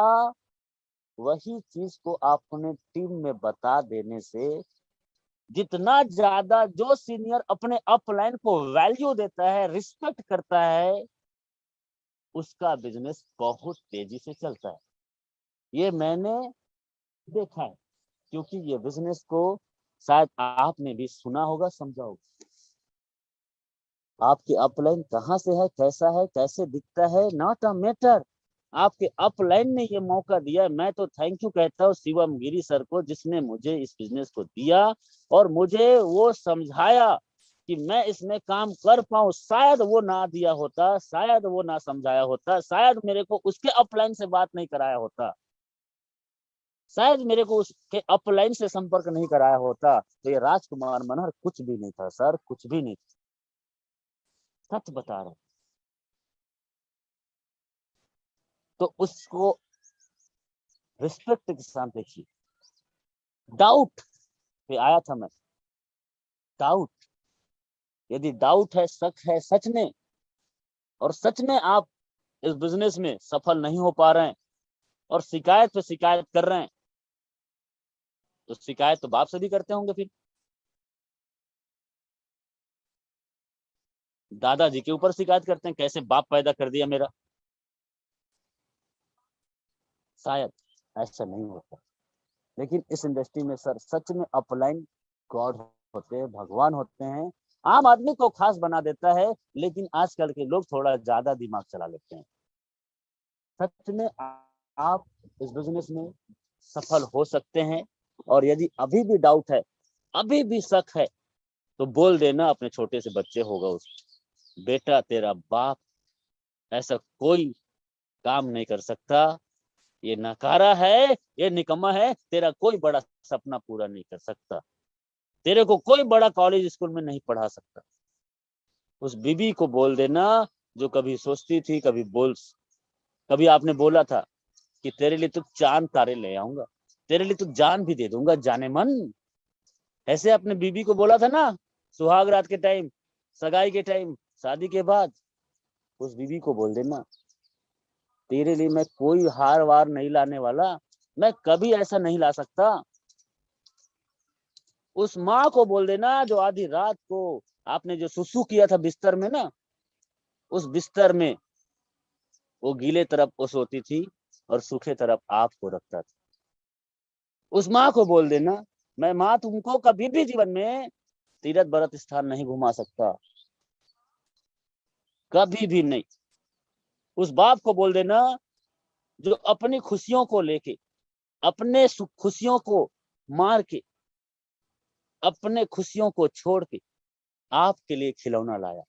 वही चीज को आपने टीम में बता देने से, जितना ज्यादा जो सीनियर अपने अपलाइन को वैल्यू देता है, रिस्पेक्ट करता है, उसका बिजनेस बहुत तेजी से चलता है। ये मैंने देखा है, क्योंकि ये बिजनेस को शायद आपने भी सुना होगा, समझा होगा। आपके अपलाइन कहाँ से है, कैसा है, कैसे दिखता है, नॉट अ मैटर। आपके अपलाइन ने ये मौका दिया। मैं तो थैंक यू कहता हूँ शिवम गिरी सर को, जिसने मुझे इस बिजनेस को दिया और मुझे वो समझाया कि मैं इसमें काम कर पाऊं। शायद वो ना दिया होता, शायद वो ना समझाया होता, शायद मेरे को उसके अपलाइन से बात नहीं कराया होता, शायद मेरे को उसके अपलाइन से संपर्क नहीं कराया होता, तो ये राजकुमार मनोहर कुछ भी नहीं था सर, कुछ भी नहीं। सच बता रहा हूं। तो उसको रिस्पेक्ट के साथ देखिए। डाउट पे आया था मैं, डाउट, यदि डाउट है, शक है सच में, और सच में आप इस बिजनेस में सफल नहीं हो पा रहे हैं और शिकायत पे शिकायत कर रहे हैं, तो शिकायत तो बाप से भी करते होंगे, फिर दादाजी के ऊपर शिकायत करते हैं, कैसे बाप पैदा कर दिया मेरा। शायद ऐसा नहीं होता, लेकिन इस इंडस्ट्री में सर सच में अपलाइन गॉड होते हैं, भगवान होते हैं। आम आदमी को खास बना देता है, लेकिन आजकल के लोग थोड़ा ज्यादा दिमाग चला लेते हैं। सच में आप इस बिजनेस में सफल हो सकते हैं। और यदि अभी भी डाउट है, अभी भी शक है, तो बोल देना अपने छोटे से बच्चे होगा उस, बेटा तेरा बाप ऐसा कोई काम नहीं कर सकता, ये नकारा है, ये निकम्मा है, तेरा कोई बड़ा सपना पूरा नहीं कर सकता, तेरे को कोई बड़ा कॉलेज स्कूल में नहीं पढ़ा सकता। उस बीबी को बोल देना जो कभी सोचती थी, कभी आपने बोला था कि तेरे लिए तो चांद तारे ले आऊंगा, तेरे लिए तो जान भी दे दूंगा जाने मन। ऐसे अपने बीबी को बोला था ना, सुहाग रात के टाइम, सगाई के टाइम, शादी के बाद। उस बीबी को बोल देना, तेरे लिए मैं कोई हार वार नहीं लाने वाला, मैं कभी ऐसा नहीं ला सकता। उस माँ को बोल देना जो आधी रात को आपने जो सुसु किया था बिस्तर में ना, उस बिस्तर में वो गीले तरफ वो सोती थी और सूखे तरफ आपको रखता था। उस माँ को बोल देना, मैं माँ तुमको कभी भी जीवन में तीर्थ व्रत स्थान नहीं घुमा सकता, कभी भी नहीं। उस बाप को बोल देना जो अपनी खुशियों को लेके, अपने खुशियों को मार के, अपने खुशियों को छोड़ के आपके लिए खिलौना लाया,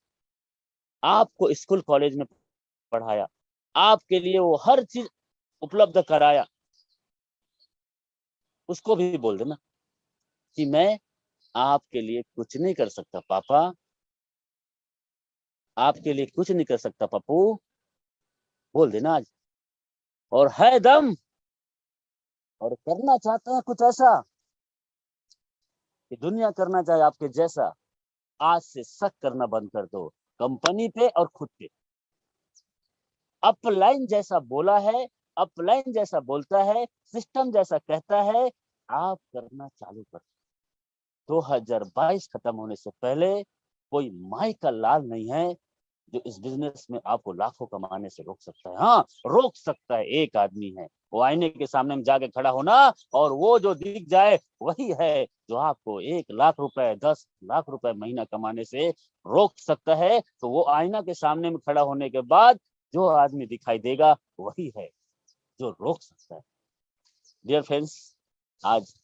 आपको स्कूल कॉलेज में पढ़ाया, आपके लिए वो हर चीज उपलब्ध कराया। उसको भी बोल देना कि मैं आपके लिए कुछ नहीं कर सकता पापा, आपके लिए कुछ नहीं कर सकता पप्पू, बोल देना आज। और है दम और करना चाहते हैं कुछ ऐसा कि दुनिया करना चाहे आपके जैसा, आज से शक करना बंद कर दो कंपनी पे और खुद पे। अपलाइन जैसा बोला है, अपलाइन जैसा बोलता है, सिस्टम जैसा कहता है, आप करना चालू कर। 2022 खत्म होने से पहले कोई माई का लाल नहीं है जो इस बिजनेस में आपको लाखों कमाने से रोक सकता है। हाँ, रोक सकता है एक आदमी है, वो आईने के सामने में जाके खड़ा होना और वो जो दिख जाए वही है जो आपको 1 लाख रुपए 10 लाख रुपए महीना कमाने से रोक सकता है। तो वो आईना के सामने में खड़ा होने के बाद जो आदमी दिखाई देगा वही है जो रोक सकता है। डियर फ्रेंड्स, आज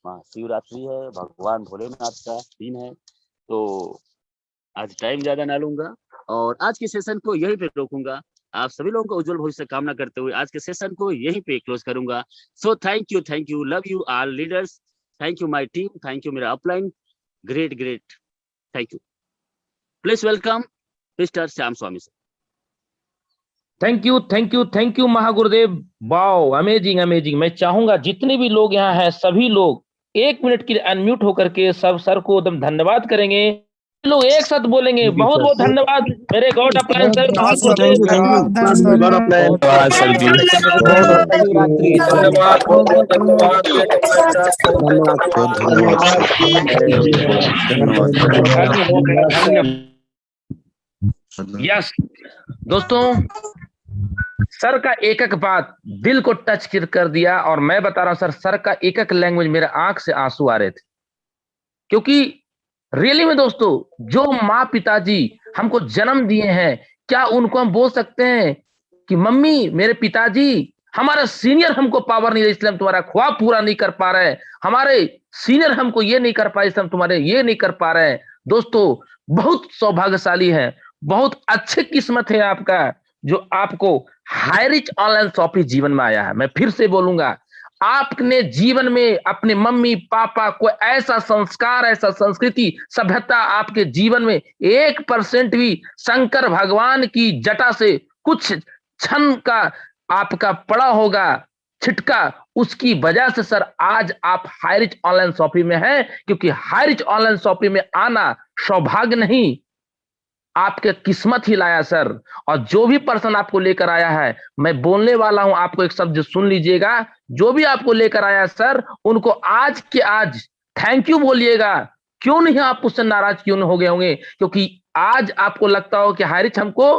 महाशिवरात्रि है, भगवान भोलेनाथ का दिन है, तो आज टाइम ज्यादा ना लूंगा और आज के सेशन को यहीं पे रोकूंगा। आप सभी लोगों को उज्जवल भविष्य कामना करते हुए आज के सेशन को यहीं पे क्लोज करूंगा। So thank you, love you all leaders, thank you my team, thank you मेरा upline, great, thank you. Please welcome mister Shyam Swami sir. Thank you महागुरुदेव। Wow, amazing. मैं चाहूंगा जितने भी लोग यहाँ हैं सभी लोग 1 मिनट के लिए अनम्यूट होकर के सब सर को एकदम धन्यवाद करेंगे। लोग एक साथ बोलेंगे बहुत बहुत धन्यवाद मेरे गॉड अपलाइन सर, यस दोस्तों, सर का एक एक बात दिल को टच कर दिया और मैं बता रहा हूं सर का एक एक लैंग्वेज मेरे आंख से आंसू आ रहे थे, क्योंकि रियली में दोस्तों जो माँ पिताजी हमको जन्म दिए हैं, क्या उनको हम बोल सकते हैं कि मम्मी मेरे पिताजी हमारा सीनियर हमको पावर नहीं दे इसलिए हम तुम्हारा ख्वाब पूरा नहीं कर पा रहे हैं, हमारे सीनियर हमको ये नहीं कर पाए इसलिए हम तुम्हारे ये नहीं कर पा रहे हैं। दोस्तों बहुत सौभाग्यशाली है, बहुत अच्छी किस्मत है आपका जो आपको हाई रिच ऑनलाइन शॉपिंग जीवन में आया है। मैं फिर से बोलूंगा, आपने जीवन में अपने मम्मी पापा को ऐसा संस्कार, ऐसा संस्कृति, सभ्यता आपके जीवन में 1% भी शंकर भगवान की जटा से कुछ क्षण का आपका पड़ा होगा छिटका, उसकी वजह से सर आज आप हाई रिच ऑनलाइन शॉपिंग में हैं, क्योंकि हाई रिच ऑनलाइन शॉपिंग में आना सौभाग्य नहीं, आपके किस्मत ही लाया सर। और जो भी पर्सन आपको लेकर आया है, मैं बोलने वाला हूं, आपको एक शब्द सुन लीजिएगा, जो भी आपको लेकर आया सर उनको आज के आज थैंक यू बोलिएगा। क्यों नहीं आप उससे नाराज क्यों हो गए होंगे, क्योंकि आज आपको लगता हो कि हारिच हमको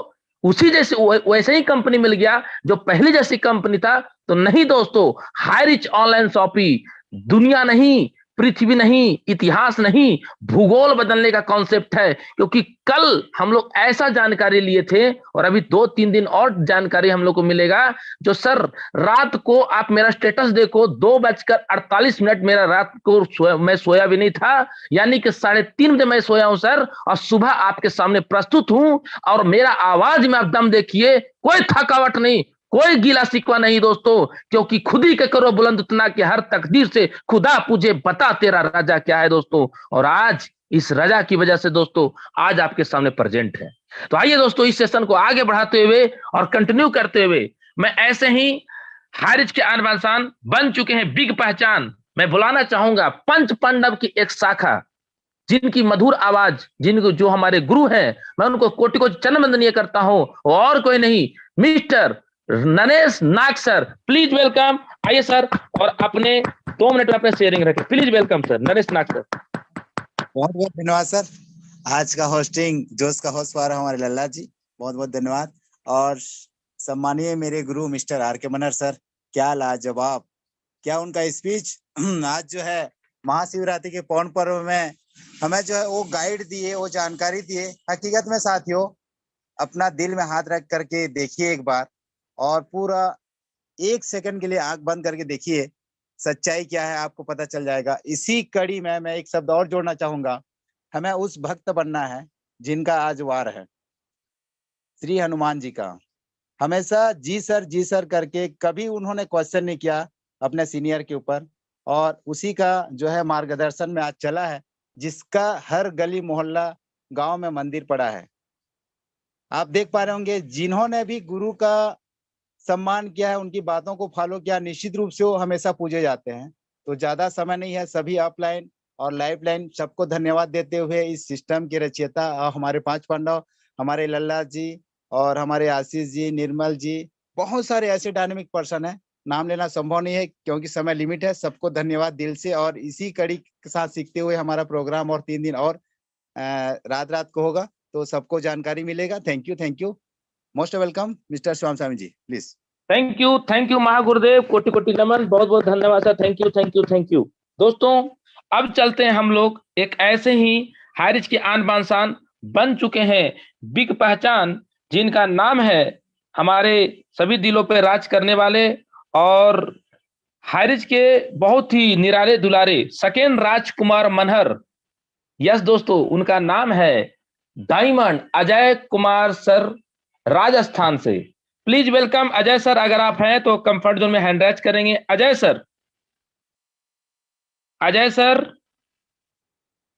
उसी जैसे वैसे ही कंपनी मिल गया जो पहली जैसी कंपनी था। तो नहीं दोस्तों, हाइरिच ऑनलाइन शॉपिंग दुनिया नहीं, पृथ्वी नहीं, इतिहास नहीं, भूगोल बदलने का कॉन्सेप्ट है। क्योंकि कल हम लोग ऐसा जानकारी लिए थे और अभी 2-3 दिन और जानकारी हम लोग को मिलेगा, जो सर रात को आप मेरा स्टेटस देखो 2:48 मेरा रात को मैं सोया भी नहीं था, यानी कि 3:30 बजे मैं सोया हूं सर, और सुबह आपके सामने प्रस्तुत हूं। और मेरा आवाज में आप दम देखिए, कोई थकावट नहीं, कोई गिला शिकवा नहीं दोस्तों, क्योंकि खुद ही के करो बुलंद उतना कि हर तकदीर से खुदा तुझे बता तेरा राजा क्या है दोस्तों। और आज इस राजा की वजह से दोस्तों आज आपके सामने प्रेजेंट है। तो आइए दोस्तों इस सेशन को आगे बढ़ाते हुए और कंटिन्यू करते हुए, मैं ऐसे ही हारिज के आन बान शान बन चुके हैं बिग पहचान, मैं बुलाना चाहूंगा पंच पांडव की एक शाखा, जिनकी मधुर आवाज, जिनको जो हमारे गुरु हैं, मैं उनको कोटि को चरण वंदनीय करता हूं, और कोई नहीं, mister Naresh Nag sir, please welcome आइए सर, और अपने 2 मिनट में अपने शेयरिंग रखें। Please welcome sir, Naresh Nag sir. बहुत बहुत धन्यवाद सर। आज का होस्टिंग जोश का होस्ट पा रहा हमारे लल्ला जी, बहुत बहुत धन्यवाद। और सम्मानीय मेरे गुरु मिस्टर आर के मनहर सर, क्या लाजवाब, क्या उनका स्पीच। आज जो है महाशिवरात्रि के पौन पर्व में हमें जो है वो गाइड दिए, वो जानकारी दिए। हकीकत में साथियों, अपना दिल में हाथ रख करके देखिए एक बार, और पूरा 1 सेकंड के लिए आंख बंद करके देखिए, सच्चाई क्या है आपको पता चल जाएगा। इसी कड़ी में मैं एक शब्द और जोड़ना चाहूंगा, हमें उस भक्त बनना है जिनका आज वार है, श्री हनुमान जी का। हमेशा जी सर करके कभी उन्होंने क्वेश्चन नहीं किया अपने सीनियर के ऊपर, और उसी का जो है मार्गदर्शन में आज चला है, जिसका हर गली मोहल्ला गांव में मंदिर पड़ा है। आप देख पा रहे होंगे, जिन्होंने भी गुरु का सम्मान किया है, उनकी बातों को फॉलो किया, निश्चित रूप से वो हमेशा पूजे जाते हैं। तो ज्यादा समय नहीं है, सभी ऑफलाइन और लाइफ लाइन सबको धन्यवाद देते हुए इस सिस्टम के रचयिता और हमारे 5 पांडव, हमारे लल्ला जी और हमारे आशीष जी, निर्मल जी, बहुत सारे ऐसे डायनेमिक पर्सन है, नाम लेना संभव नहीं है क्योंकि समय लिमिट है। सबको धन्यवाद दिल से। और इसी कड़ी के साथ सीखते हुए हमारा प्रोग्राम और 3 दिन और रात को होगा, तो सबको जानकारी मिलेगा। Thank you most welcome mister Shyam Swami ji, please. Thank you महागुरुदेव, कोटि कोटि नमन, बहुत बहुत धन्यवाद सर। Thank you. दोस्तों, अब चलते हैं हम लोग एक ऐसे ही हारिज की आन बान शान बन चुके हैं, बिग पहचान, जिनका नाम है हमारे सभी दिलों पे राज करने वाले और हारिज के बहुत ही निराले दुलारे सकेन राजकुमार मनहर। यस दोस्तों, उनका नाम है डायमंड अजय कुमार सर, राजस्थान से। Please welcome Ajay sir. अगर आप हैं तो कंफर्ट जोन में हैंड रेज करेंगे। Ajay sir,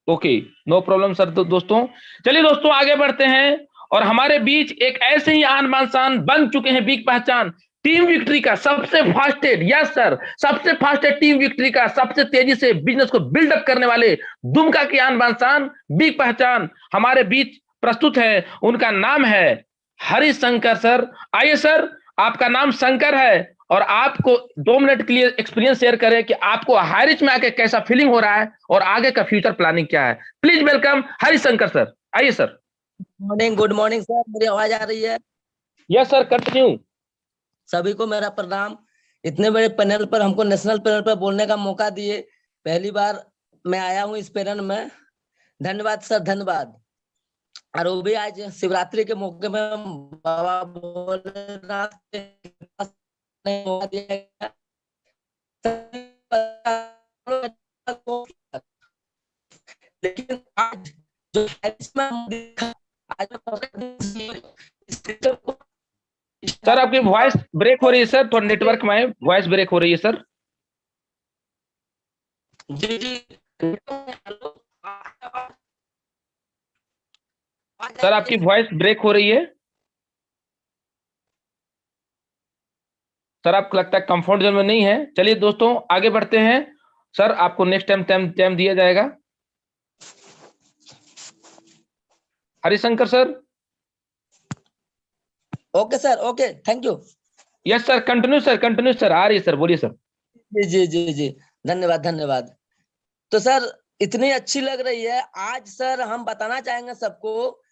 okay, no problem sir. तो दोस्तों, चलिए दोस्तों आगे बढ़ते हैं, और हमारे बीच एक ऐसे ही आन बान शान बन चुके हैं, बिग पहचान, टीम विक्ट्री का सबसे फास्टेड, यस सर, सबसे फास्टेड टीम विक्ट्री का, सबसे तेजी से बिजनेस को बिल्डअप करने वाले दुमका की आन बान शान, बिग पहचान हमारे बीच प्रस्तुत है। उनका नाम है हरिशंकर सर। आइए सर, आपका नाम शंकर है, और आपको 2 मिनट के लिए एक्सपीरियंस शेयर करें कि आपको हारिज में आके कैसा फीलिंग हो रहा है और आगे का फ्यूचर प्लानिंग क्या है। Please welcome Harishankar sir. आइए सर। गुड मॉर्निंग सर, मेरी आवाज आ रही है? Yes sir, continue. सभी को मेरा प्रणाम। इतने बड़े पैनल पर, हमको नेशनल पैनल पर बोलने का मौका दिए, पहली बार मैं आया हूँ इस पैनल में। धन्यवाद सर, धन्यवाद। और वो भी आज शिवरात्रि के मौके में बाबा भोलेनाथ ने मौका दिया। लेकिन आज जो सर आपकी वॉइस ब्रेक हो रही है सर, थोड़ा नेटवर्क में वॉइस ब्रेक हो रही है सर। जी सर आपकी वॉइस ब्रेक हो रही है सर, आपको लगता है कंफर्ट जोन में नहीं है। चलिए दोस्तों आगे बढ़ते हैं। सर आपको नेक्स्ट टाइम दिया जाएगा। Harishankar sir. Okay sir, okay, thank you. Yes sir, continue sir, आ रही है सर, बोलिए सर। जी, धन्यवाद। तो सर इतनी अच्छी लग रही है आज सर, हम बताना चाहेंगे सबको,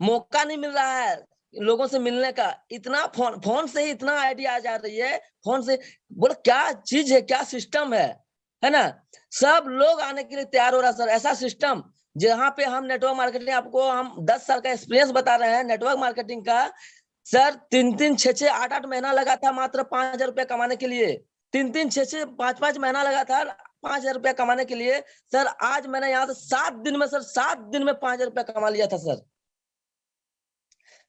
मौका नहीं मिल रहा है लोगों से मिलने का। इतना फोन से ही इतना आइडिया आ जा रही है, फोन से बोलो क्या चीज है, क्या सिस्टम है ना। सब लोग आने के लिए तैयार हो रहा सर। ऐसा सिस्टम जहाँ पे हम नेटवर्क मार्केटिंग, आपको हम 10 साल का एक्सपीरियंस बता रहे हैं नेटवर्क मार्केटिंग का। सर 3-3, 6-6, 8-8 महीना लगा था मात्र 5,000 रुपया कमाने के लिए। 3-3, 6-6, 5-5 महीना लगा था 5,000 रुपया कमाने के लिए। सर आज मैंने यहाँ से 7 दिन में 5,000 रुपया कमा लिया था सर।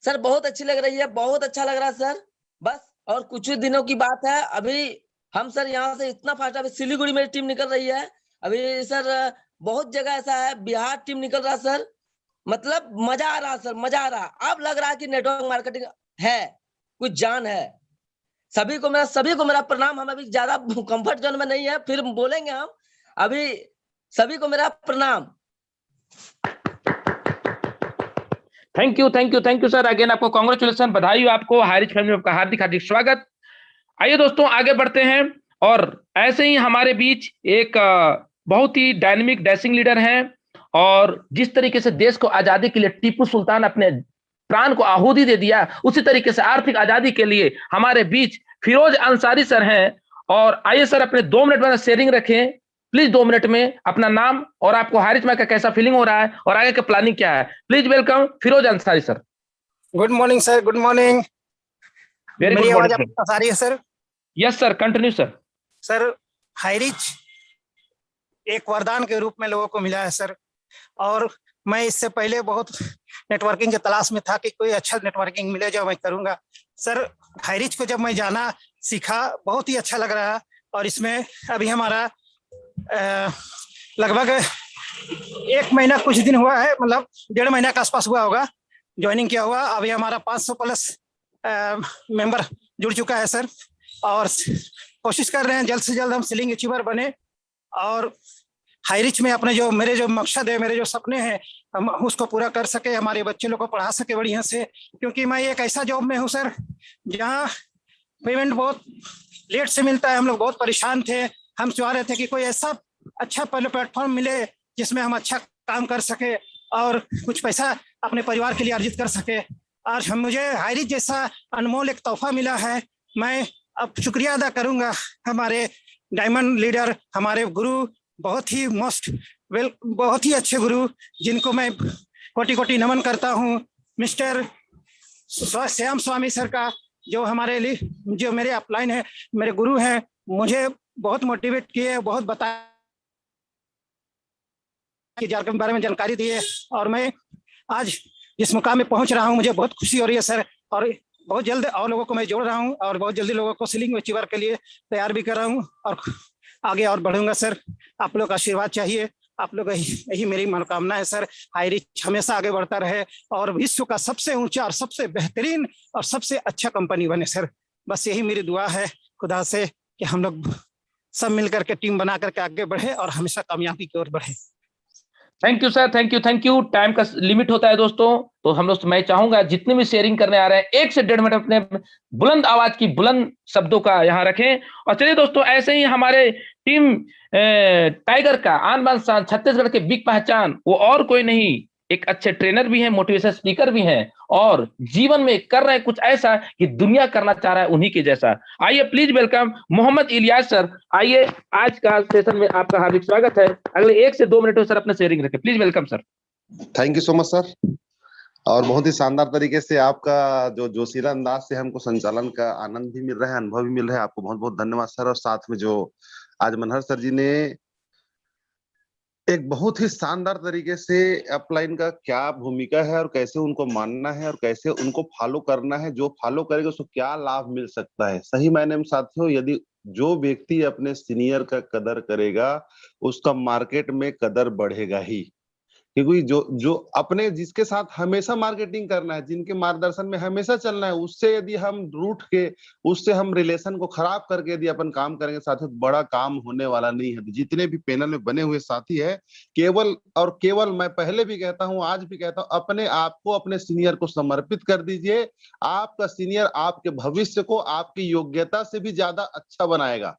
सर बहुत अच्छी लग रही है, बहुत अच्छा लग रहा है सर। बस और कुछ ही दिनों की बात है, अभी हम सर यहाँ से इतना फास्ट, अभी सिलीगुड़ी मेरी टीम निकल रही है। अभी सर बहुत जगह ऐसा है, बिहार टीम निकल रहा है सर। मतलब मजा आ रहा सर, मजा आ रहा। अब लग रहा है कि नेटवर्क मार्केटिंग है, कुछ जान है। सभी को मेरा प्रणाम। हम अभी ज्यादा कंफर्ट जोन में नहीं है, फिर बोलेंगे हम। अभी सभी को मेरा प्रणाम। Thank you sir. अगेन आपको कांग्रेचुलेशन, बधाई हो आपको। हारिज फैमिली में आपका हार्दिक स्वागत। आइए दोस्तों आगे बढ़ते हैं, और ऐसे ही हमारे बीच एक बहुत ही डायनेमिक डैशिंग लीडर हैं, और जिस तरीके से देश को आजादी के लिए टीपू सुल्तान अपने प्राण को आहुति दे दिया, उसी तरीके से आर्थिक आजादी के लिए हमारे बीच फिरोज अंसारी सर हैं। और आइए सर अपने 2 मिनट में शेयरिंग रखें प्लीज, 2 मिनट में अपना नाम और आपको हारिज में का कैसा फीलिंग हो रहा है और आगे का प्लानिंग क्या है। Please welcome Firoz Ansari sir. Good morning sir, good morning. Very मेरी गुड आवाज मॉर्निंग आपको आ रही है sir? Yes sir, continue sir. Sir, Hirich एक वरदान के रूप में लोगों को मिला है सर, और मैं इससे पहले बहुत नेटवर्किंग के तलाश में था कि कोई अच्छा नेटवर्किंग मिले जो मैं करूंगा। सर, हाईरिच को जब मैं जाना सीखा बहुत ही अच्छा लग रहा, और इसमें अभी हमारा लगभग 1 महीना कुछ दिन हुआ है, मतलब 1.5 महीना के आसपास हुआ होगा ज्वाइनिंग किया हुआ। अभी हमारा 500 प्लस मेंबर जुड़ चुका है सर, और कोशिश कर रहे हैं जल्द से जल्द हम सीलिंग अचीवर बने और हाईरिच में अपने जो मेरे जो मकसद है, मेरे जो सपने हैं, हम उसको पूरा कर सके, हमारे बच्चे लोग को पढ़ा सके बढ़िया से। क्योंकि मैं एक ऐसा जॉब में हूँ सर जहाँ पेमेंट बहुत लेट से मिलता है। हम लोग बहुत परेशान थे, हम चाह रहे थे कि कोई ऐसा अच्छा प्लेटफॉर्म मिले जिसमें हम अच्छा काम कर सके और कुछ पैसा अपने परिवार के लिए अर्जित कर सके। आज मुझे हाईरिच जैसा अनमोल एक तोहफा मिला है। मैं अब शुक्रिया अदा करूंगा हमारे डायमंड लीडर, हमारे गुरु, बहुत ही अच्छे गुरु जिनको मैं कोटि कोटि नमन करता हूँ। मिस्टर श्याम स्वामी सर का, जो हमारे लिए, जो मेरे अपलाइन है, मेरे गुरु हैं, मुझे बहुत मोटिवेट किए, बहुत बताया कि झारखंड के बारे में जानकारी दी है, और मैं आज जिस मुकाम में पहुंच रहा हूं मुझे बहुत खुशी हो रही है सर। और बहुत जल्द और लोगों को मैं जोड़ रहा हूं और बहुत जल्दी लोगों को सीलिंग अचीवर के लिए तैयार भी कर रहा हूं और आगे और बढ़ूंगा सर। आप लोग का आशीर्वाद चाहिए, आप लोग यही मेरी मनोकामना है सर। हाईरिच हमेशा आगे बढ़ता रहे और विश्व का सबसे ऊंचा और सबसे बेहतरीन और सबसे अच्छा कंपनी बने सर। बस यही मेरी दुआ है खुदा से कि हम लोग सब मिलकर के टीम बना करके आगे बढ़े और हमेशा कामयाबी की ओर बढ़े। Thank you sir, thank you. Time का लिमिट होता है दोस्तों, तो हम लोग, मैं चाहूंगा जितने भी शेयरिंग करने आ रहे हैं 1 से 1.5 मिनट अपने बुलंद आवाज की, बुलंद शब्दों का यहाँ रखें। और चलिए दोस्तों, ऐसे ही हमारे टीम टाइगर का आन बान शान, छत्तीसगढ़ के बिग पहचान, वो और कोई नहीं, एक अच्छे ट्रेनर भी हैं, मोटिवेशन स्पीकर भी हैं, और जीवन में कर रहे हैं कुछ ऐसा कि दुनिया करना चाह रहा है उन्हीं के जैसा। आइए please welcome Mohammad Ilyas sir. आइए, आज का सेशन में आपका हार्दिक स्वागत है। अगले 1 से 2 मिनट में सर अपने शेयरिंग रखें, please welcome sir. Thank you so much sir. और बहुत ही शानदार तरीके से आपका जो जोशीला अंदाज से हमको संचालन का आनंद भी मिल रहा है, अनुभव भी मिल रहा है, आपको बहुत बहुत धन्यवाद सर। और साथ में जो आज मनहर सर जी ने एक बहुत ही शानदार तरीके से अपलाइन का क्या भूमिका है और कैसे उनको मानना है और कैसे उनको फॉलो करना है, जो फॉलो करेगा उसको क्या लाभ मिल सकता है। सही मायने में साथियों, यदि जो व्यक्ति अपने सीनियर का कदर करेगा उसका मार्केट में कदर बढ़ेगा ही। क्योंकि जो अपने जिसके साथ हमेशा मार्केटिंग करना है, जिनके मार्गदर्शन में हमेशा चलना है, उससे यदि हम रूठ के, उससे हम रिलेशन को खराब करके यदि अपन काम करेंगे साथियों, बड़ा काम होने वाला नहीं है। तो जितने भी पैनल में बने हुए साथी है, केवल और केवल मैं पहले भी कहता हूं, आज भी कहता हूं, अपने आप को अपने सीनियर को समर्पित कर दीजिए। आपका सीनियर आपके भविष्य को आपकी योग्यता से भी ज्यादा अच्छा बनाएगा।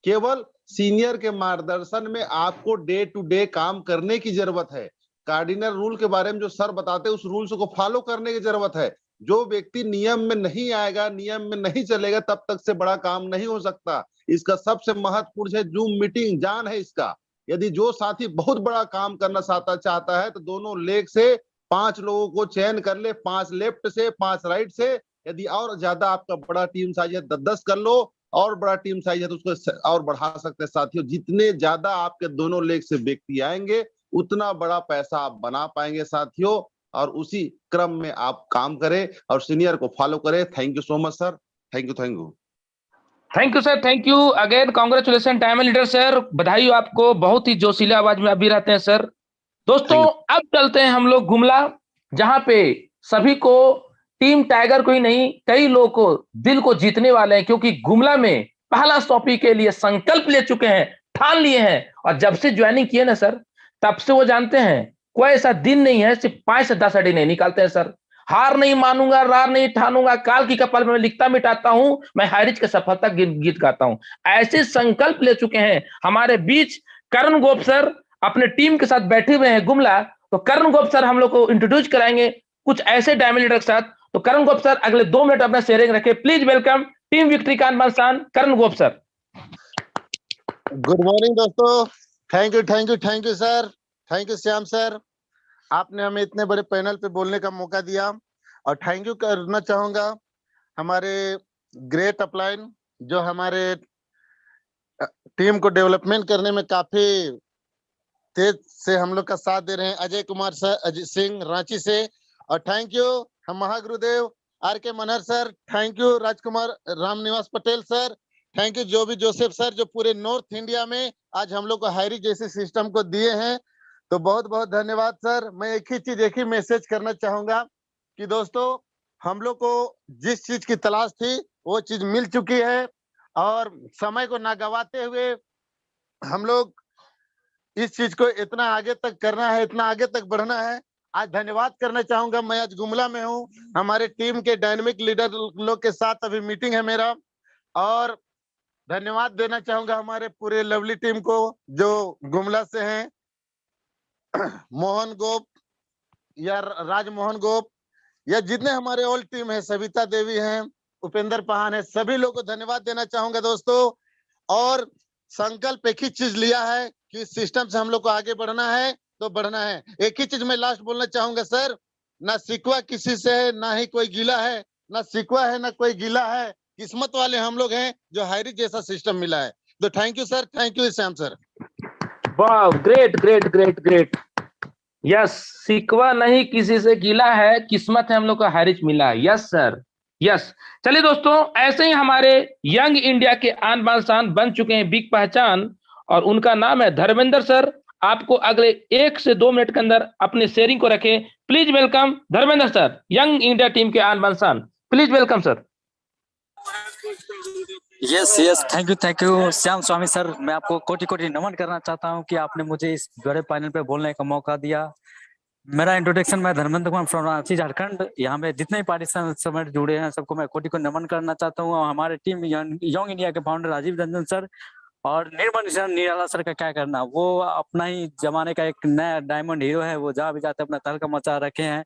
केवल सीनियर के मार्गदर्शन में आपको डे टू डे काम करने की जरूरत है। कार्डिनल रूल के बारे में जो सर बताते हैं, उस रूल्स को फॉलो करने की जरूरत है। जो व्यक्ति नियम में नहीं आएगा, नियम में नहीं चलेगा, तब तक से बड़ा काम नहीं हो सकता। इसका सबसे महत्वपूर्ण है जूम मीटिंग, जान है इसका। यदि जो साथी बहुत बड़ा काम करना चाहता है तो दोनों लेग से 5 लोगों को चयन कर ले, 5 लेफ्ट से, 5 राइट से। यदि और ज्यादा आपका बड़ा टीम साइज है 10 कर लो, और बड़ा टीम साइज है तो उसको और बढ़ा सकते हैं साथियों। जितने ज्यादा आपके दोनों लेग से व्यक्ति आएंगे उतना बड़ा पैसा आप बना पाएंगे साथियों। और उसी क्रम में आप काम करें और सीनियर को फॉलो करें। Thank you so much sir. Thank you sir, thank you again. Congratulation diamond leader sir, बधाई हो आपको। बहुत ही जोशीले आवाज में आप भी रहते हैं सर। दोस्तों, अब चलते हैं हम लोग गुमला, जहां पे सभी को, टीम टाइगर को ही नहीं, कई लोगों को दिल को जीतने वाले हैं, क्योंकि गुमला में पहला स्टॉपी के लिए संकल्प ले चुके हैं, ठान लिए हैं। और जब से ज्वाइनिंग किए ना सर, तब से वो जानते हैं कोई ऐसा दिन नहीं है सिर्फ 5 से 10 अड्डे नहीं निकालते हैं सर। हार नहीं मानूंगा, रार नहीं ठानूंगा, काल की कपाल में मैं लिखता मिटाता हूं, मैं हारिज के सफलता गीत गाता हूं। ऐसे संकल्प ले चुके हैं। हमारे बीच करण गोप सर अपने टीम के साथ बैठे हुए हैं गुमला। तो करण गोप सर हम लोग को इंट्रोड्यूस कराएंगे कुछ ऐसे डायमंड लीडर के साथ। तो करण गोप सर अगले 2 मिनट अपना शेयरिंग रखे। प्लीज वेलकम टीम विक्ट्री का अनबान करण गोप सर। गुड मॉर्निंग दोस्तों। Thank you sir. Thank you Shyam sir, आपने हमें इतने बड़े पैनल पे बोलने का मौका दिया। और थैंक यू करना चाहूंगा हमारे ग्रेट अपलाइन, जो हमारे टीम को डेवलपमेंट करने में काफी तेज से हम लोग का साथ दे रहे हैं, अजय कुमार सर, अजय सिंह रांची से। और थैंक यू हम महागुरुदेव आर के Manhar sir, thank you Rajkumar Ramniwas Patel sir, thank you Joseph sir, जो पूरे नॉर्थ इंडिया में आज हम लोग को हायरी जैसे सिस्टम को दिए हैं। तो बहुत बहुत धन्यवाद सर। मैं एक ही मैसेज करना चाहूंगा कि दोस्तों, हम लोग को जिस चीज की तलाश थी वो चीज मिल चुकी है, और समय को ना गवाते हुए हम लोग इस चीज को इतना आगे तक करना है, इतना आगे तक बढ़ना है। आज धन्यवाद करना चाहूंगा, मैं आज गुमला में हूँ, हमारे टीम के डायनेमिक लीडर लोग के साथ अभी मीटिंग है मेरा। और धन्यवाद देना चाहूंगा हमारे पूरे लवली टीम को जो गुमला से हैं, मोहन गोप या राजमोहन गोप, या जितने हमारे ऑल टीम है, सविता देवी हैं, उपेंद्र पहान है, सभी लोगों को धन्यवाद देना चाहूंगा दोस्तों। और संकल्प एक ही चीज लिया है कि सिस्टम से हम लोग को आगे बढ़ना है, तो बढ़ना है। एक ही चीज मैं लास्ट बोलना चाहूंगा सर, ना शिकवा किसी से है, ना ही कोई गिला है, ना शिकवा है ना कोई गिला है। किस्मत वाले हम लोग हैं जो हायरी जैसा सिस्टम मिला है। तो thank you sir, thank you Shyam sir. वाह, great great great great. Yes, सिकवा नहीं किसी से गिला है, किस्मत है हम लोग को हारिज मिला है। Yes sir, yes. चलिए दोस्तों, ऐसे ही हमारे यंग इंडिया के आन बान शान बन चुके हैं, बिग पहचान, और उनका नाम है धर्मेंद्र सर। आपको अगले 1 से 2 मिनट के अंदर अपने शेयरिंग को रखें। Please welcome Dharmendra sir, young India team के आन बान शान। Please welcome sir. Yes, thank you Shyam Swami sir. मैं आपको कोटि कोटि नमन करना चाहता हूं कि आपने मुझे इस बड़े पैनल पे बोलने का मौका दिया। मेरा इंट्रोडक्शन, मैं धर्मेंद्र कुमार फ्रॉम रांची झारखंड। यहाँ में जितने पार्टिसिपेंट जुड़े हैं सबको मैं कोटि को नमन करना चाहता हूँ। और हमारे टीम यंग इंडिया के फाउंडर राजीव रंजन सर और निर्मल निराला सर का क्या करना, वो अपना ही जमाने का एक नया डायमंड हीरो है। वो जहाँ भी जाते अपना तहलका मचा रखे हैं,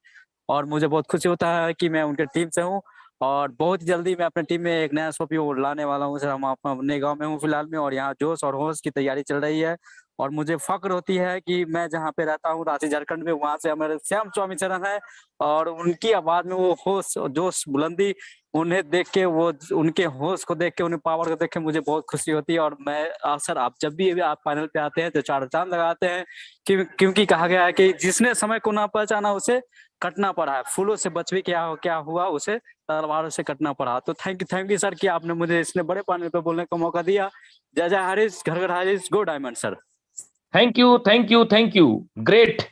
और मुझे बहुत खुशी होता है कि मैं उनके टीम से हूँ। और बहुत जल्दी मैं अपने टीम में एक नया स्कॉर्पियो लाने वाला हूँ सर। हम अपने गांव में हूँ फिलहाल में, और यहाँ जोश और होश की तैयारी चल रही है। और मुझे फक्र होती है कि मैं जहाँ पे रहता हूँ रांची झारखंड में, वहाँ से हमारे श्याम स्वामी सर है, और उनकी आवाज में वो होश जोश बुलंदी, उन्हें देख के, वो उनके होश को देख के, उन्हें पावर को देख के मुझे बहुत खुशी होती है। और मैं सर, आप जब भी आप पैनल पे आते हैं तो 4 चांद लगाते हैं, क्योंकि कहा गया है कि जिसने समय को ना पहचाना उसे कटना पड़ा है। फूलों से बच भी क्या हुआ, उसे तलवारों से कटना पड़ा। तो थैंक यू सर कि आपने मुझे इसने बड़े पैनल पे बोलने का मौका दिया। जय जय हारिज, घर घर हारिज, go diamond sir. Thank you thank you thank you, great.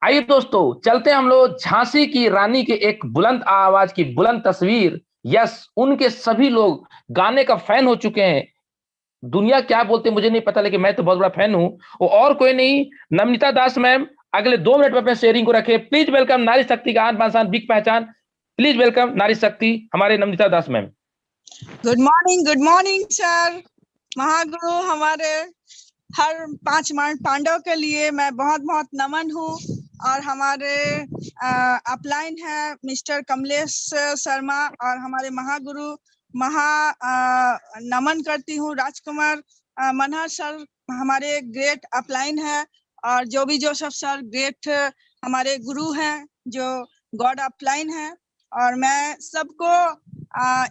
आइए दोस्तों, चलते हम लोग झांसी की रानी के एक बुलंद आवाज की बुलंद तस्वीर। यस, उनके सभी लोग गाने का फैन हो चुके हैं। दुनिया क्या बोलते मुझे नहीं पता, लेकिन मैं तो बहुत बड़ा फैन हूं। वो और कोई नहीं, नमिता दास मैम। अगले 2 मिनट में अपने शेयरिंग को रखे। प्लीज वेलकम नारी शक्ति का आन बान बिग पहचान। प्लीज वेलकम नारी शक्ति, हमारे Namita Das ma'am. Good morning sir. महागुरु हमारे हर 5 पांडव के लिए मैं बहुत बहुत नमन हूँ। और हमारे अपलाइन है मिस्टर कमलेश शर्मा, और हमारे महागुरु नमन करती हूँ राजकुमार मनहर सर, हमारे ग्रेट अपलाइन है। और जोसेफ सर ग्रेट हमारे गुरु हैं, जो गॉड अपलाइन है। और मैं सबको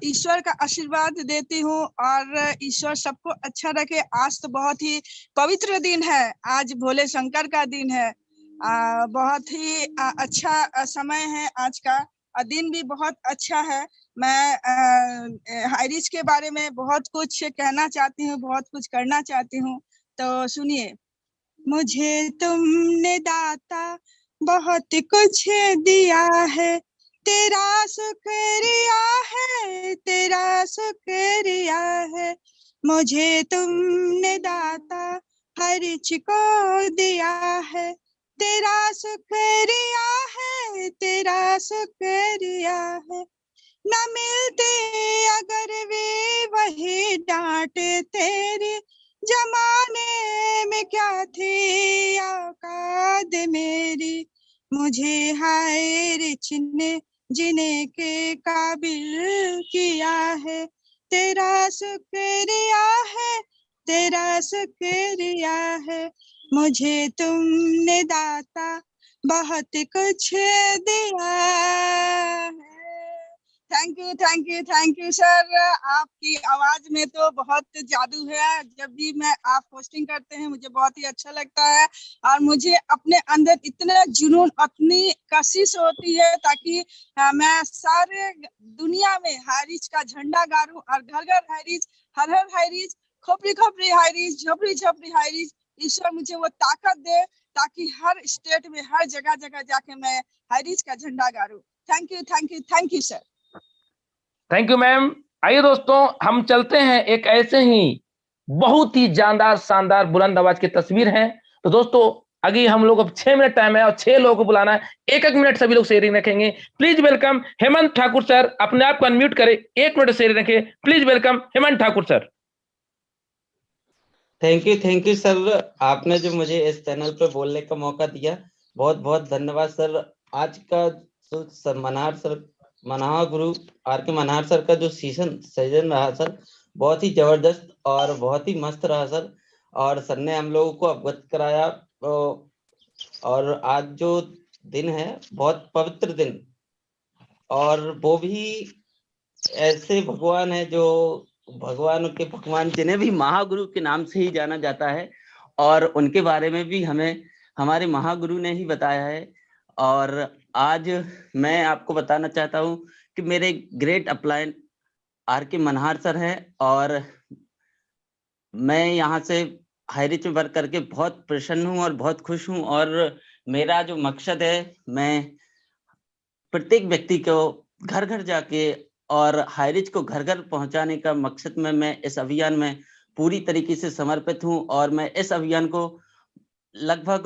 ईश्वर का आशीर्वाद देती हूँ, और ईश्वर सबको अच्छा रखे। आज तो बहुत ही पवित्र दिन है, आज भोले शंकर का दिन है। बहुत ही अच्छा समय है आज का, और दिन भी बहुत अच्छा है। मैं हाइरिज के बारे में बहुत कुछ कहना चाहती हूँ, बहुत कुछ करना चाहती हूँ। तो सुनिए। मुझे तुमने दाता बहुत कुछ दिया है, तेरा शुक्रिया है, तेरा शुक्रिया है। मुझे तुमने दाता हर चीज को दिया है, तेरा शुक्रिया है, तेरा शुक्रिया है। न मिलते अगर वे वही डांट तेरी, जमाने में क्या थी औकात मेरी। मुझे हाय रे जीने के काबिल किया है। तेरा शुक्रिया है, तेरा शुक्रिया है। मुझे तुमने दाता बहुत कुछ दिया है। Thank you sir. आपकी आवाज में तो बहुत जादू है। जब भी मैं आप होस्टिंग करते हैं मुझे बहुत ही अच्छा लगता है, और मुझे अपने अंदर इतना जुनून, अपनी कशिश होती है ताकि मैं सारे दुनिया में हाईरिच का झंडा गाड़ूं, और घर घर हाईरिच, हर हर हाईरिच, खोपड़ी खोपड़ी हाईरिच, झोपड़ी झोपड़ी हाईरिच। ईश्वर मुझे वो ताकत दे ताकि हर स्टेट में, हर जगह जगह जाके मैं हाईरिच का झंडा गाड़ूं। Thank you sir. Thank you ma'am. आइए दोस्तों, हम चलते हैं एक ऐसे ही बहुत ही जानदार, शानदार, बुलंद आवाज की तस्वीर है। तो दोस्तों, अभी हम लोग अब 6 मिनट टाइम है और 6 लोगों को बुलाना है। एक मिनट सभी लोग शेयरिंग रखेंगे। Please welcome Hemant Thakur sir. अपने आप को अनम्यूट करें, 1 मिनट शेयरिंग रखें। Please welcome Hemant Thakur sir. Thank you sir. आपने जो मुझे इस चैनल पर बोलने का मौका दिया, बहुत बहुत धन्यवाद सर। आज का जो मनाहा गुरु आर.के. मनार सर का जो सीजन रहा सर, बहुत ही जबरदस्त और बहुत ही मस्त रहा सर। और सर ने हम लोगों को अवगत कराया, और आज जो दिन है बहुत पवित्र दिन, और वो भी ऐसे भगवान है जो भगवान जिन्हें भी महागुरु के नाम से ही जाना जाता है, और उनके बारे में भी हमें हमारे महागुरु ने ही बताया है। और आज मैं आपको बताना चाहता हूँ कि मेरे ग्रेट अपलाइन आर.के. मनार सर हैं, और मैं यहाँ से हाईरिच में वर्क करके बहुत प्रसन्न हूँ और बहुत खुश हूँ। और मेरा जो मकसद है, मैं प्रत्येक व्यक्ति को घर घर जाके और हाईरिच को घर घर पहुंचाने का मकसद में मैं इस अभियान में पूरी तरीके से समर्पित हूं, और मैं इस अभियान को लगभग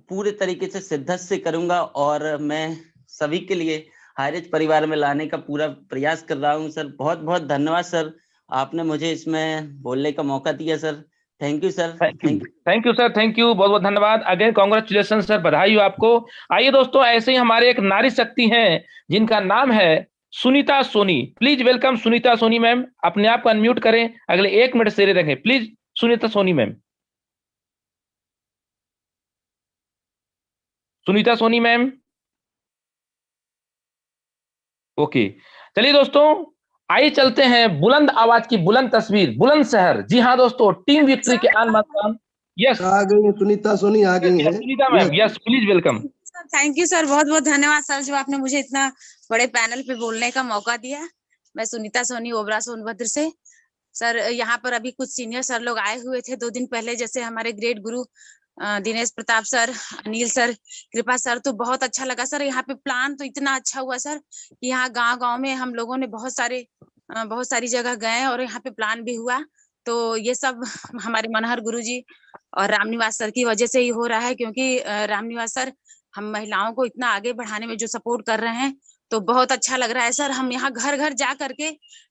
पूरे तरीके से शिद्दत से करूंगा, और मैं सभी के लिए हाईरिच परिवार में लाने का पूरा प्रयास कर रहा हूं सर। बहुत बहुत धन्यवाद सर, आपने मुझे इसमें बोलने का मौका दिया sir. Thank you sir. Thank you sir. Thank you, बहुत बहुत धन्यवाद। अगेन कॉन्ग्रेचुलेशन सर, बधाई हो आपको। आइए दोस्तों, ऐसे ही हमारे एक नारी शक्ति हैं जिनका नाम है Sunita Soni. Please welcome Sunita Soni ma'am. अपने आप को अनम्यूट करें, अगले 1 मिनट शेरे रखें। Please Sunita Soni ma'am. Sunita Soni ma'am. Okay, चलिए दोस्तों, आइए चलते हैं बुलंद आवाज की बुलंद तस्वीर, बुलंदशहर। जी हाँ दोस्तों, टीम विक्ट्री के आन बान। यस, आ गई है सुनीता सोनी, आ गई है। Sunita ma'am, yes please welcome. Thank you sir, बहुत बहुत धन्यवाद सर, जो आपने मुझे इतना बड़े पैनल पे बोलने का मौका दिया। मैं सुनीता सोनी, ओबरा सोनभद्र से। सर, यहाँ पर अभी कुछ सीनियर सर लोग आए हुए थे 2 दिन पहले, जैसे हमारे ग्रेट गुरु दिनेश प्रताप सर, अनिल सर, कृपा सर। तो बहुत अच्छा लगा सर। यहाँ पे प्लान तो इतना अच्छा हुआ सर कि यहाँ गांव में हम लोगों ने बहुत सारी जगह गए, और यहाँ पे प्लान भी हुआ। तो ये सब हमारे मनहर गुरुजी और रामनिवास सर की वजह से ही हो रहा है, क्योंकि रामनिवास सर हम महिलाओं को इतना आगे बढ़ाने में जो सपोर्ट कर रहे हैं, तो बहुत अच्छा लग रहा है सर। हम यहाँ घर घर जा करके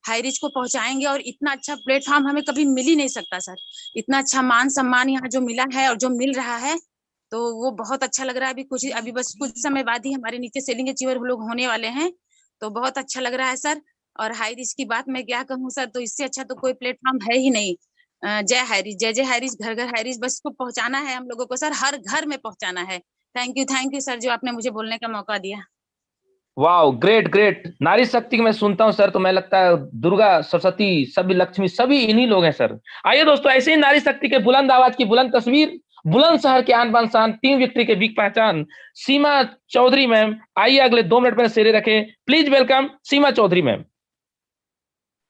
हाईरिच को पहुंचाएंगे, और इतना अच्छा प्लेटफॉर्म हमें कभी मिल ही नहीं सकता सर। इतना अच्छा मान सम्मान यहाँ जो मिला है और जो मिल रहा है, तो वो बहुत अच्छा लग रहा है। अभी बस कुछ समय बाद ही हमारे नीचे सेलिंग अचीवर लोग होने वाले हैं, तो बहुत अच्छा लग रहा है सर। और हाईरिच की बात मैं क्या कहूँ सर, तो इससे अच्छा तो कोई प्लेटफॉर्म है ही नहीं। जय हाईरिच, जय जय हाईरिच, घर घर हाईरिच। बस को पहुंचाना है हम लोगों को सर, हर घर में पहुंचाना है। थैंक यू सर, जो आपने मुझे बोलने का मौका दिया। Wow, great great. नारी शक्ति की मैं सुनता हूं सर, तो मैं लगता है दुर्गा, सरस्वती, सभी लक्ष्मी, सभी इन्हीं लोग हैं सर। आइए दोस्तों, ऐसे ही नारी शक्ति के बुलंद आवाज की बुलंद तस्वीर, बुलंदशहर के आन बान शान, टीम विक्ट्री के बिग पहचान, सीमा चौधरी मैम। आइए अगले 2 मिनट में शेरे रखें। Please welcome Seema Chaudhary ma'am.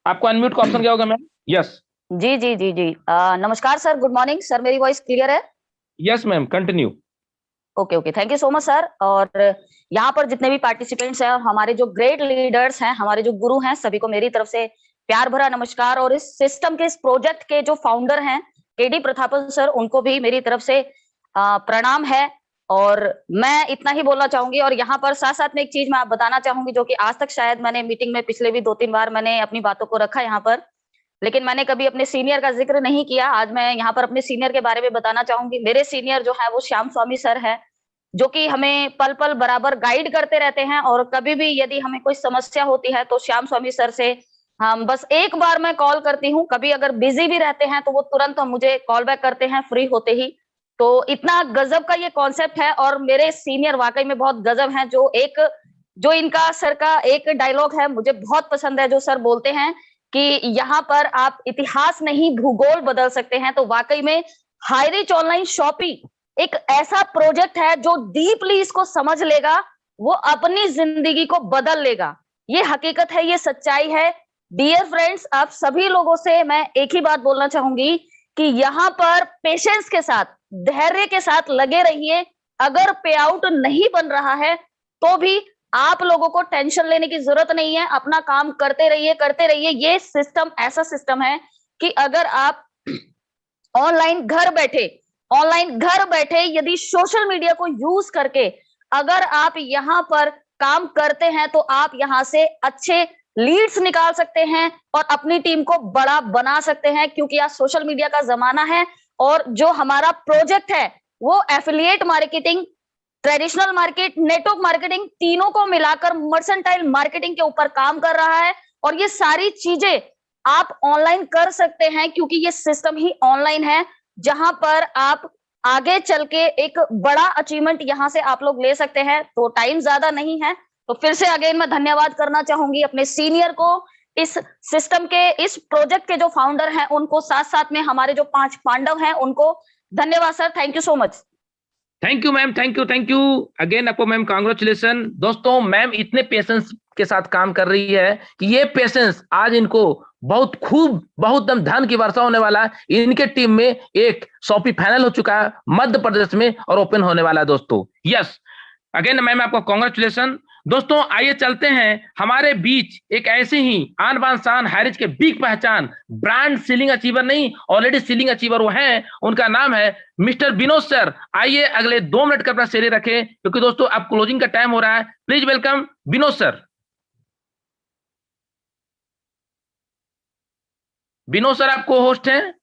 आपको अनम्यूट का ऑप्शन क्या होगा मैम? यस जी जी जी जी नमस्कार सर, गुड मॉर्निंग सर, मेरी वॉइस क्लियर है? Yes ma'am, continue. Okay okay, thank you so much sir. और यहाँ पर जितने भी पार्टिसिपेंट्स हैं, हमारे जो ग्रेट लीडर्स हैं, हमारे जो गुरु हैं, सभी को मेरी तरफ से प्यार भरा नमस्कार। और इस सिस्टम के, इस प्रोजेक्ट के जो फाउंडर हैं केडी प्रतापन सर, उनको भी मेरी तरफ से प्रणाम है। और मैं इतना ही बोलना चाहूंगी। और यहाँ पर साथ साथ में एक चीज मैं आप बताना चाहूंगी, जो कि आज तक शायद मैंने मीटिंग में पिछले भी 2-3 बार मैंने अपनी बातों को रखा यहाँ पर, लेकिन मैंने कभी अपने सीनियर का जिक्र नहीं किया। आज मैं यहाँ पर अपने सीनियर के बारे में बताना चाहूंगी। मेरे सीनियर जो है वो श्याम स्वामी सर है, जो कि हमें पल पल बराबर गाइड करते रहते हैं। और कभी भी यदि हमें कोई समस्या होती है तो श्याम स्वामी सर से हम बस एक बार मैं कॉल करती हूँ। कभी अगर बिजी भी रहते हैं तो वो तुरंत मुझे कॉल बैक करते हैं फ्री होते ही। तो इतना गजब का ये कॉन्सेप्ट है। और मेरे सीनियर वाकई में बहुत गजब हैं। जो इनका सर का एक डायलॉग है मुझे बहुत पसंद है, जो सर बोलते हैं कि यहाँ पर आप इतिहास नहीं भूगोल बदल सकते हैं। तो वाकई में हाईरिच ऑनलाइन शॉपिंग एक ऐसा प्रोजेक्ट है जो डीपली इसको समझ लेगा, वो अपनी जिंदगी को बदल लेगा। ये हकीकत है, ये सच्चाई है। डियर फ्रेंड्स, आप सभी लोगों से मैं एक ही बात बोलना चाहूंगी कि यहाँ पर पेशेंस के साथ, धैर्य के साथ लगे रहिए। अगर पे आउट नहीं बन रहा है तो भी आप लोगों को टेंशन लेने की जरूरत नहीं है। अपना काम करते रहिए। ये सिस्टम ऐसा सिस्टम है कि अगर आप ऑनलाइन घर बैठे यदि सोशल मीडिया को यूज करके अगर आप यहाँ पर काम करते हैं तो आप यहाँ से अच्छे लीड्स निकाल सकते हैं और अपनी टीम को बड़ा बना सकते हैं, क्योंकि आज सोशल मीडिया का जमाना है। और जो हमारा प्रोजेक्ट है वो affiliate marketing, traditional market, network marketing, तीनों को मिलाकर मर्सेंटाइल मार्केटिंग के ऊपर काम कर रहा है। और ये सारी चीजें आप ऑनलाइन कर सकते हैं, क्योंकि ये सिस्टम ही ऑनलाइन है, जहां पर आप आगे चल के एक बड़ा अचीवमेंट यहां से आप लोग ले सकते हैं। तो टाइम ज्यादा नहीं है, तो फिर से अगेन मैं धन्यवाद करना चाहूंगी अपने सीनियर को, इस सिस्टम के, इस प्रोजेक्ट के जो फाउंडर हैं उनको, साथ साथ में हमारे जो 5 पांडव हैं उनको। धन्यवाद sir, thank you so much. Thank you ma'am, thank you again आपको मैम, कांग्रेचुलेशन। दोस्तों, मैम इतने पेशेंस के साथ काम कर रही है कि ये पेशेंस आज इनको बहुत दम धन की वर्षा होने वाला है। इनके टीम में एक शॉपी फाइनल हो चुका है मध्य प्रदेश में और ओपन होने वाला है दोस्तों। यस, अगेन मैम आपको कांग्रेचुलेशन। दोस्तों आइए चलते हैं, हमारे बीच एक ऐसे ही आन बान शान हाईरिच के बिग पहचान, ब्रांड सीलिंग अचीवर नहीं, ऑलरेडी सीलिंग अचीवर वो हैं, उनका नाम है मिस्टर विनोद सर। आइए अगले 2 मिनट का अपना शेरे रखें, क्योंकि दोस्तों अब क्लोजिंग का टाइम हो रहा है। Please welcome Vinod sir. Vinod sir आपको होस्ट हैं।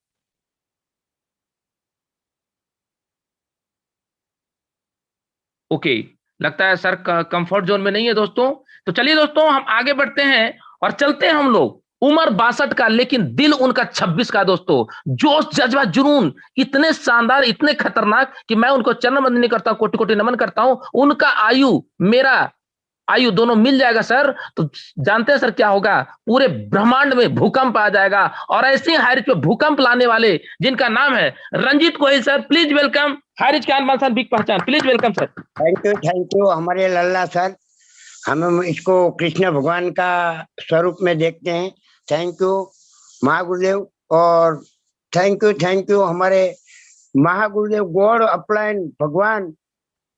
ओके, लगता है सर कंफर्ट जोन में नहीं है दोस्तों। तो चलिए दोस्तों हम आगे बढ़ते हैं और चलते हैं हम लोग। उम्र 62 का लेकिन दिल उनका 26 का दोस्तों। जोश, जज्बा, जुनून इतने शानदार, इतने खतरनाक कि मैं उनको चरण वंदनी करता हूं, कोटि कोटि नमन करता हूं। उनका आयु, मेरा आयु दोनों मिल जाएगा सर, तो जानते हैं सर क्या होगा, पूरे ब्रह्मांड में भूकंप आ जाएगा। और ऐसे हाईरिच पे भूकंप लाने वाले जिनका नाम है Ranjit Gohil sir. Please welcome Hirich के आन बिग पहचान। Please welcome sir. Thank you हमारे लल्ला सर। हम इसको कृष्ण भगवान का स्वरूप में देखते हैं। थैंक यू महागुरुदेव। और थैंक यू हमारे महागुरुदेव गॉड अपलाइन भगवान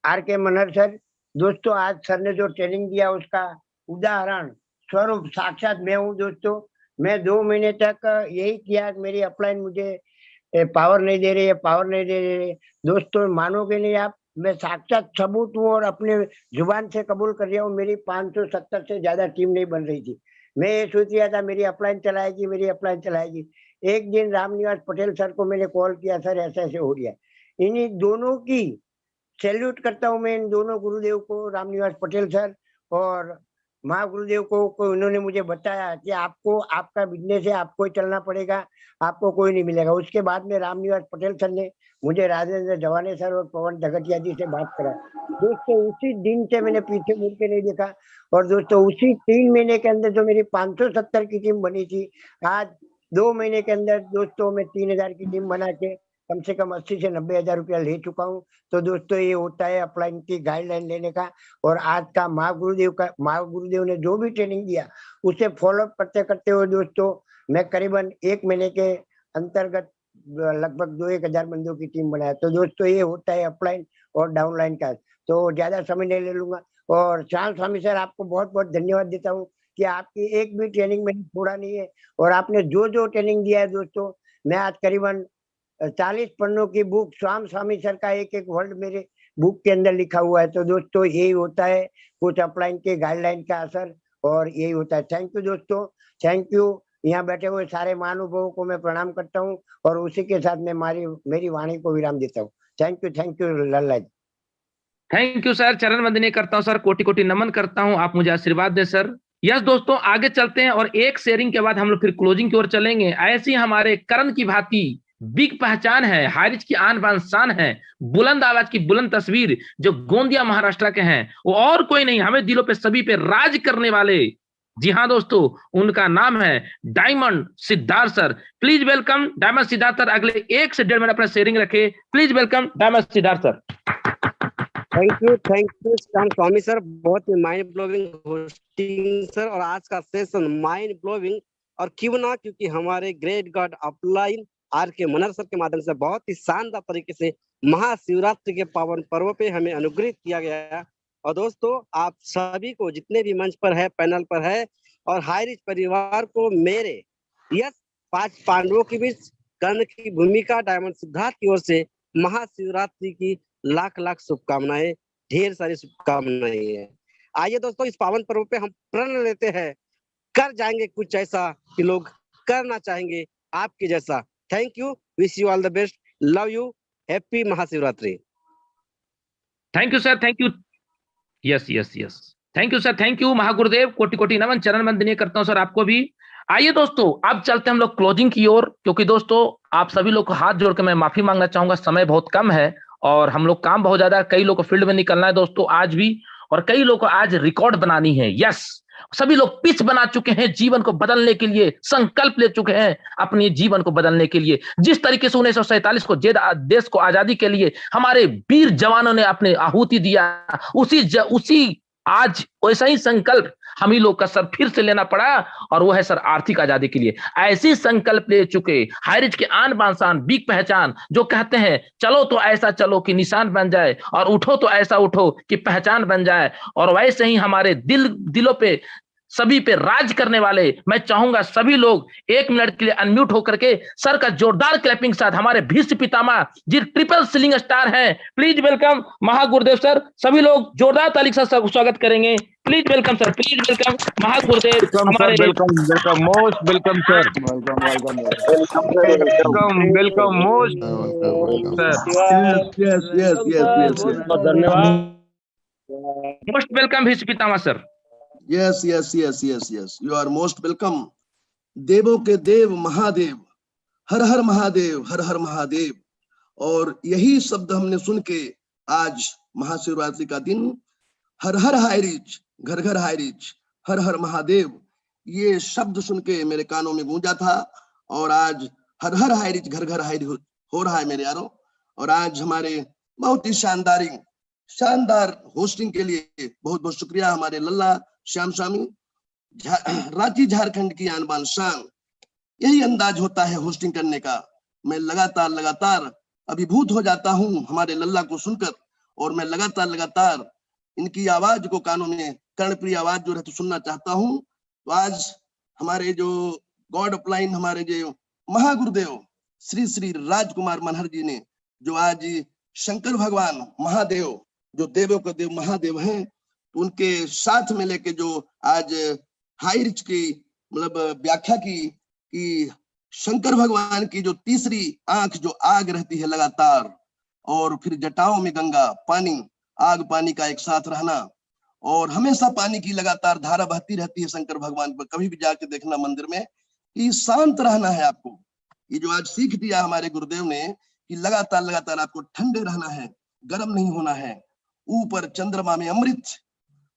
आर.के. मनहर सर। दोस्तों आज सर ने जो ट्रेनिंग दिया उसका उदाहरण स्वरूप साक्षात मैं हूँ दोस्तों। मैं 2 महीने तक यही किया, मेरी अपलाइन मुझे पावर नहीं दे रही है, दोस्तों मानोगे नहीं आप, मैं साक्षात सबूत हूँ और अपने जुबान से कबूल कर रहा हूँ। मेरी 570 से ज्यादा टीम नहीं बन रही थी। मैं ये सोच रहा था मेरी अपलाइन चलाएगी। एक दिन रामनिवास पटेल सर को मैंने कॉल किया, सर ऐसे ऐसे हो गया। इन्हीं दोनों की सैल्यूट करता हूँ मैं, इन दोनों गुरुदेव को, रामनिवास पटेल सर और महागुरुदेव को उन्होंने मुझे बताया कि आपको, आपका बिजनेस है, आपको ही चलना पड़ेगा, आपको कोई नहीं मिलेगा। उसके बाद में रामनिवास पटेल सर ने मुझे राजेंद्र जवाने सर और पवन झगटिया जी से बात करा। दोस्तों उसी दिन से मैंने पीछे मुड़ के नहीं देखा। और दोस्तों उसी 3 महीने के अंदर जो मेरी 570 की टीम बनी थी, आज 2 महीने के अंदर दोस्तों मैं 3000 की टीम बना के कम से कम 80 से 90 हजार रुपया ले चुका हूँ। तो दोस्तों ये होता है अपलाइन की गाइडलाइन लेने का। और आज का महागुरुदेव ने जो भी ट्रेनिंग दिया उसे फॉलोअप करते हुए दोस्तों मैं करीबन 1 महीने के अंतर्गत लगभग 2-1 हजार बंदों की टीम बनाया। तो दोस्तों ये होता है अपलाइन और डाउनलाइन का। तो ज्यादा समय नहीं ले लूंगा। और श्याम स्वामी सर आपको बहुत बहुत धन्यवाद देता हूँ कि आपकी एक भी ट्रेनिंग मैंने छोड़ा नहीं है। और आपने जो ट्रेनिंग दिया है दोस्तों, मैं आज करीबन 40 पन्नों की बुक श्याम स्वामी सर का एक वर्ड मेरे बुक के अंदर लिखा हुआ है। तो दोस्तों यही होता है कुछ अपलाइन के गाइडलाइन का असर, और यही होता है। थैंक यू दोस्तों, थैंक यू। यहाँ बैठे हुए सारे महानुभावों को मैं प्रणाम करता हूँ और उसी के साथ मैं मेरी वाणी को विराम देता हूँ। Thank you Lalla ji. Thank you sir, चरण वंदनीय करता हूं सर, कोटि कोटि नमन करता हूं, आप मुझे आशीर्वाद दें सर। यस दोस्तों, आगे चलते हैं और एक शेयरिंग के बाद हम लोग फिर क्लोजिंग की ओर चलेंगे। ऐसी हमारे करण की भांति बिग पहचान है, हारिज की आन बान शान है, बुलंद आवाज की बुलंद तस्वीर, जो गोंदिया महाराष्ट्र के हैं, वो और कोई नहीं, हमें दिलों पे सभी पे राज करने वाले। जी हाँ दोस्तों, उनका नाम है diamond Siddharth sir. Please welcome diamond Siddharth sir. अगले 1 से 1.5 मिनट अपना शेयरिंग रखे। Please welcome diamond Siddharth sir. Thank you Shyam Swami sir, बहुत ही माइंड ब्लोइंग होस्टिंग सर। और आज का सेशन माइंड ब्लोइंग और क्यों ना, क्योंकि हमारे great god upline RK. Manhar sir के माध्यम से बहुत ही शानदार तरीके से महाशिवरात्रि के पावन पर्व पे हमें अनुग्रहित किया गया है। और दोस्तों आप सभी को जितने भी मंच पर है, पैनल पर है, और हाईरिच परिवार को मेरे यस 5 पांडवों के बीच कर्ण की भूमिका डायमंड सिद्धार्थ की ओर से महाशिवरात्रि की लाख लाख शुभकामनाएं, ढेर सारी शुभकामनाएं है। आइए दोस्तों, इस पावन पर्व पे हम प्रण लेते हैं, कर जाएंगे कुछ ऐसा कि लोग करना चाहेंगे आपके जैसा। Thank you, wish you all the best, love you, happy Mahashivratri. Thank you sir, thank you. Yes yes yes, thank you sir, thank you महागुरुदेव, कोटि कोटि नमन, चरण वंदनीय करता हूं सर आपको भी। आइए दोस्तों, अब चलते हैं हम लोग क्लोजिंग की ओर, क्योंकि दोस्तों आप सभी लोग को हाथ जोड़ के मैं माफी मांगना चाहूंगा, समय बहुत कम है और हम लोग काम बहुत ज्यादा है, कई लोग को फील्ड में निकलना है दोस्तों आज भी, और कई लोग को आज रिकॉर्ड बनानी है। यस, सभी लोग पिच बना चुके हैं जीवन को बदलने के लिए, संकल्प ले चुके हैं अपने जीवन को बदलने के लिए। जिस तरीके से 1947 को देश को आजादी के लिए हमारे वीर जवानों ने अपने आहुति दिया, उसी आज वैसा ही संकल्प हम ही लोग का सर फिर से लेना पड़ा, और वो है सर आर्थिक आजादी के लिए। ऐसी संकल्प ले चुके हाइरिच के आन बान शान, बिग पहचान, जो कहते हैं चलो तो ऐसा चलो कि निशान बन जाए, और उठो तो ऐसा उठो कि पहचान बन जाए। और वैसे ही हमारे दिलों पे सभी पे राज करने वाले, मैं चाहूंगा सभी लोग 1 मिनट के लिए अनम्यूट होकर के सर का जोरदार क्लैपिंग साथ हमारे Bhishma Pitamah ji triple ceiling star हैं, प्लीज वेलकम महागुरुदेव सर। सभी लोग जोरदार ताली के साथ स्वागत करेंगे। Please welcome sir, please welcome महागुरुदेव हमारे। Welcome most welcome sir, welcome most sir, धन्यवाद। Most welcome Bhishma Pitamah sir. Yes, you are most welcome। देवों के देव महादेव, हर हर महादेव, हर हर महादेव। और यही शब्द हमने सुन के आज महाशिवरात्रि का दिन, हर हर हाइरिच, घर घर हाइरिच, हर हर महादेव, ये शब्द सुन के मेरे कानों में गूंजा था। और आज हर हर हाइरिच, घर घर हाइरिच हो रहा है मेरे यारों। और आज हमारे बहुत ही शानदार होस्टिंग के लिए बहुत बहुत शुक्रिया हमारे लल्ला श्याम स्वामी, रांची झारखंड की आन बान शान। यही अंदाज होता है होस्टिंग करने का। मैं लगातार अभिभूत हो जाता हूँ हमारे लल्ला को सुनकर, और मैं लगातार इनकी आवाज को कानों में कर्णप्रिय आवाज जो रहती सुनना चाहता हूँ। तो आज हमारे जो गॉड अपलाइन, हमारे जो महागुरुदेव श्री श्री राजकुमार मनहर जी ने, जो आज शंकर भगवान महादेव, जो देवों के देव महादेव हैं, उनके साथ में लेके जो आज हाइरिच की मतलब व्याख्या की कि शंकर भगवान की जो तीसरी आंख जो आग रहती है लगातार, और फिर जटाओं में गंगा पानी, आग पानी का एक साथ रहना, और हमेशा पानी की लगातार धारा बहती रहती है शंकर भगवान पर। कभी भी जाके देखना मंदिर में कि शांत रहना है आपको। ये जो आज सीख दिया हमारे गुरुदेव ने कि लगातार आपको ठंडे रहना है, गर्म नहीं होना है। ऊपर चंद्रमा में अमृत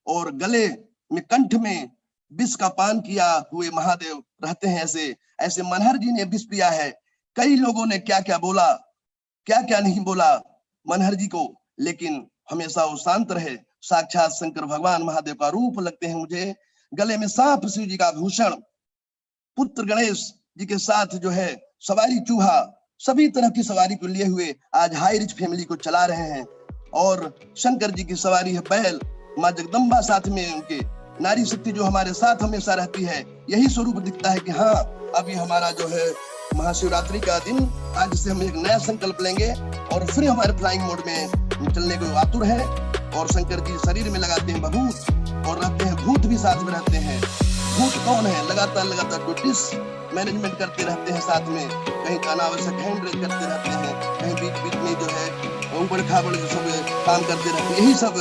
और गले में कंठ में विष का पान किया हुए महादेव रहते हैं। ऐसे मनहर जी ने विष पिया है। कई लोगों ने क्या क्या बोला, क्या क्या नहीं बोला मनहर जी को, लेकिन हमेशा वो शांत रहे। साक्षात शंकर भगवान महादेव का रूप लगते हैं मुझे। गले में सांप शिव जी का भूषण, पुत्र गणेश जी के साथ जो है सवारी चूहा, सभी तरह की सवारी को लिए हुए आज हाइरिच फैमिली को चला रहे हैं। और शंकर जी की सवारी है बैल, माँ जगदम्बा साथ में उनके, नारी शक्ति जो हमारे साथ हमेशा रहती है। यही स्वरूप दिखता है कि हाँ, अभी हमारा जो है महाशिवरात्रि का दिन, आज से हम एक नया संकल्प लेंगे और फिर हमारे फ्लाइंग मोड में चलने को आतुर है। और शंकर जी शरीर में लगाते हैं भभूत और रहते हैं भूत भी साथ में रहते हैं। भूत कौन है? लगातार ड्यूटीज मैनेजमेंट करते रहते हैं, साथ में कहीं अनावश्यक हैंड रेज करते रहते हैं, कहीं बीच बीच में जो है ऊबड़ खाबड़ जो सब काम करते रहते हैं। यही सब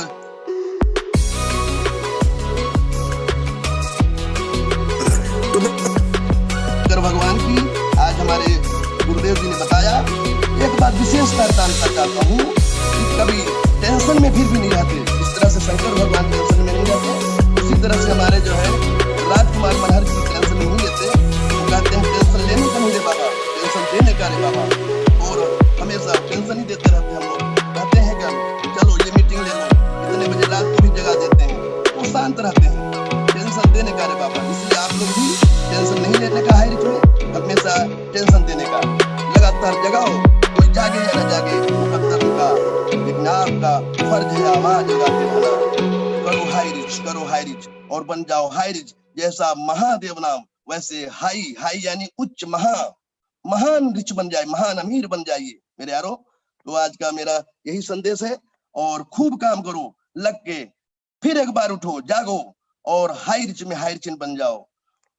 शंकर भगवान की आज हमारे गुरुदेव जी ने बताया। एक बात विशेष पहचान कर चाहता हूँ कि कभी टेंशन में फिर भी नहीं रहते। इस तरह से शंकर भगवान टेंशन में नहीं रहते, उसी तरह से हमारे जो है राजकुमार मनहर जी टेंशन नहीं लेते। वो कहते हैं टेंशन लेने का नहीं रे बाबा, टेंशन देने का रे बाबा। और हमेशा टेंशन ही देते रहते हैं। हम लोग कहते हैं कि चलो ये मीटिंग ले लो, इतने बजे रात को भी जगा देते हैं। वो शांत रहते हैं, टेंशन देने का रे बाबा। इसलिए आप लोग भी टेंशन नहीं लेने का है, हमेशा टेंशन देने का। लगातार जगाओ, कोई जागे या न जागे, मुकद्दर का लेकिन आपका फर्ज है आवाज जगाते रहना। करो हाई रिच और बन जाओ हाई रिच। जैसा महादेव नाम वैसे हाई यानी उच्च, महान रिच बन जाए, महान अमीर बन जाइए मेरे यारो। तो आज का मेरा यही संदेश है। और खूब काम करो लग के, फिर एक बार उठो, जागो और हाई रिच में हाई रिच बन जाओ।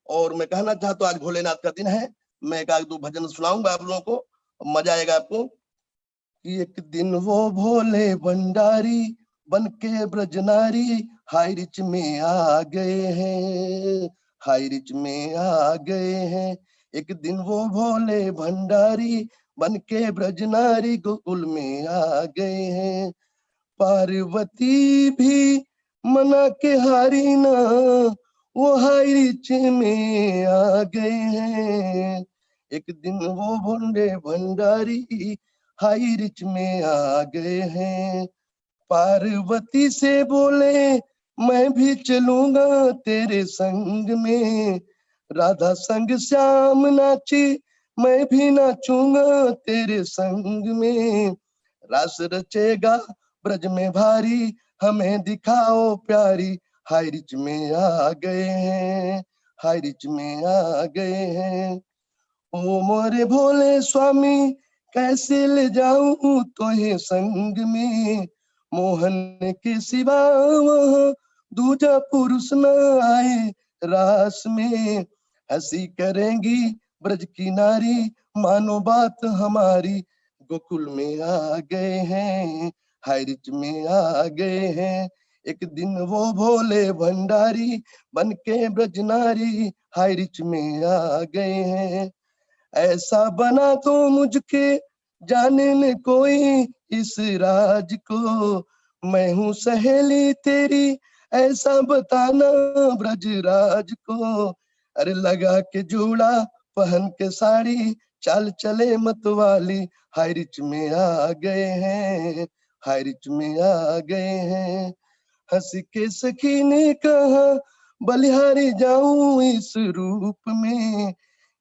और मैं कहना चाहता हूँ आज भोलेनाथ का दिन है। मैं एक आध दो भजन सुनाऊंगा आप लोगों को, मजा आएगा आपको। एक दिन वो भोले भंडारी बन के ब्रजनारी हाई रिच में आ गए हैं, हाई रिच में आ गए हैं। एक दिन वो भोले भंडारी बन के ब्रजनारी गोकुल में आ गए हैं। पार्वती भी मना के हारी ना, वो हाई रिच में आ गए हैं। एक दिन वो भोले भंडारी हाई रिच में आ गए हैं। पार्वती से बोले मैं भी चलूंगा तेरे संग में, राधा संग श्याम नाची मैं भी नाचूंगा तेरे संग में। रास रचेगा ब्रज में भारी हमें दिखाओ प्यारी, हाई रिच में आ गए हैं, हाई रिच में आ गए हैं। ओ मोरे भोले स्वामी कैसे ले जाऊं तोहे संग में, मोहन के सिवा वहाँ दूजा पुरुष न आए रास में। हंसी करेंगी ब्रज की नारी मानो बात हमारी, गोकुल में आ गए हैं, हाई रिच में आ गए हैं। एक दिन वो भोले भंडारी बन के ब्रज नारी हाई रिच में आ गए हैं। ऐसा बना तो मुझके जाने न कोई इस राज को, मैं हूँ सहेली तेरी ऐसा बताना ब्रजराज को। अरे लगा के जूड़ा पहन के साड़ी चाल चले मतवाली, हाई रिच में आ गए हैं, हाई रिच में आ गए हैं। हंस के सखी ने कहा बलिहारी जाऊं इस रूप में,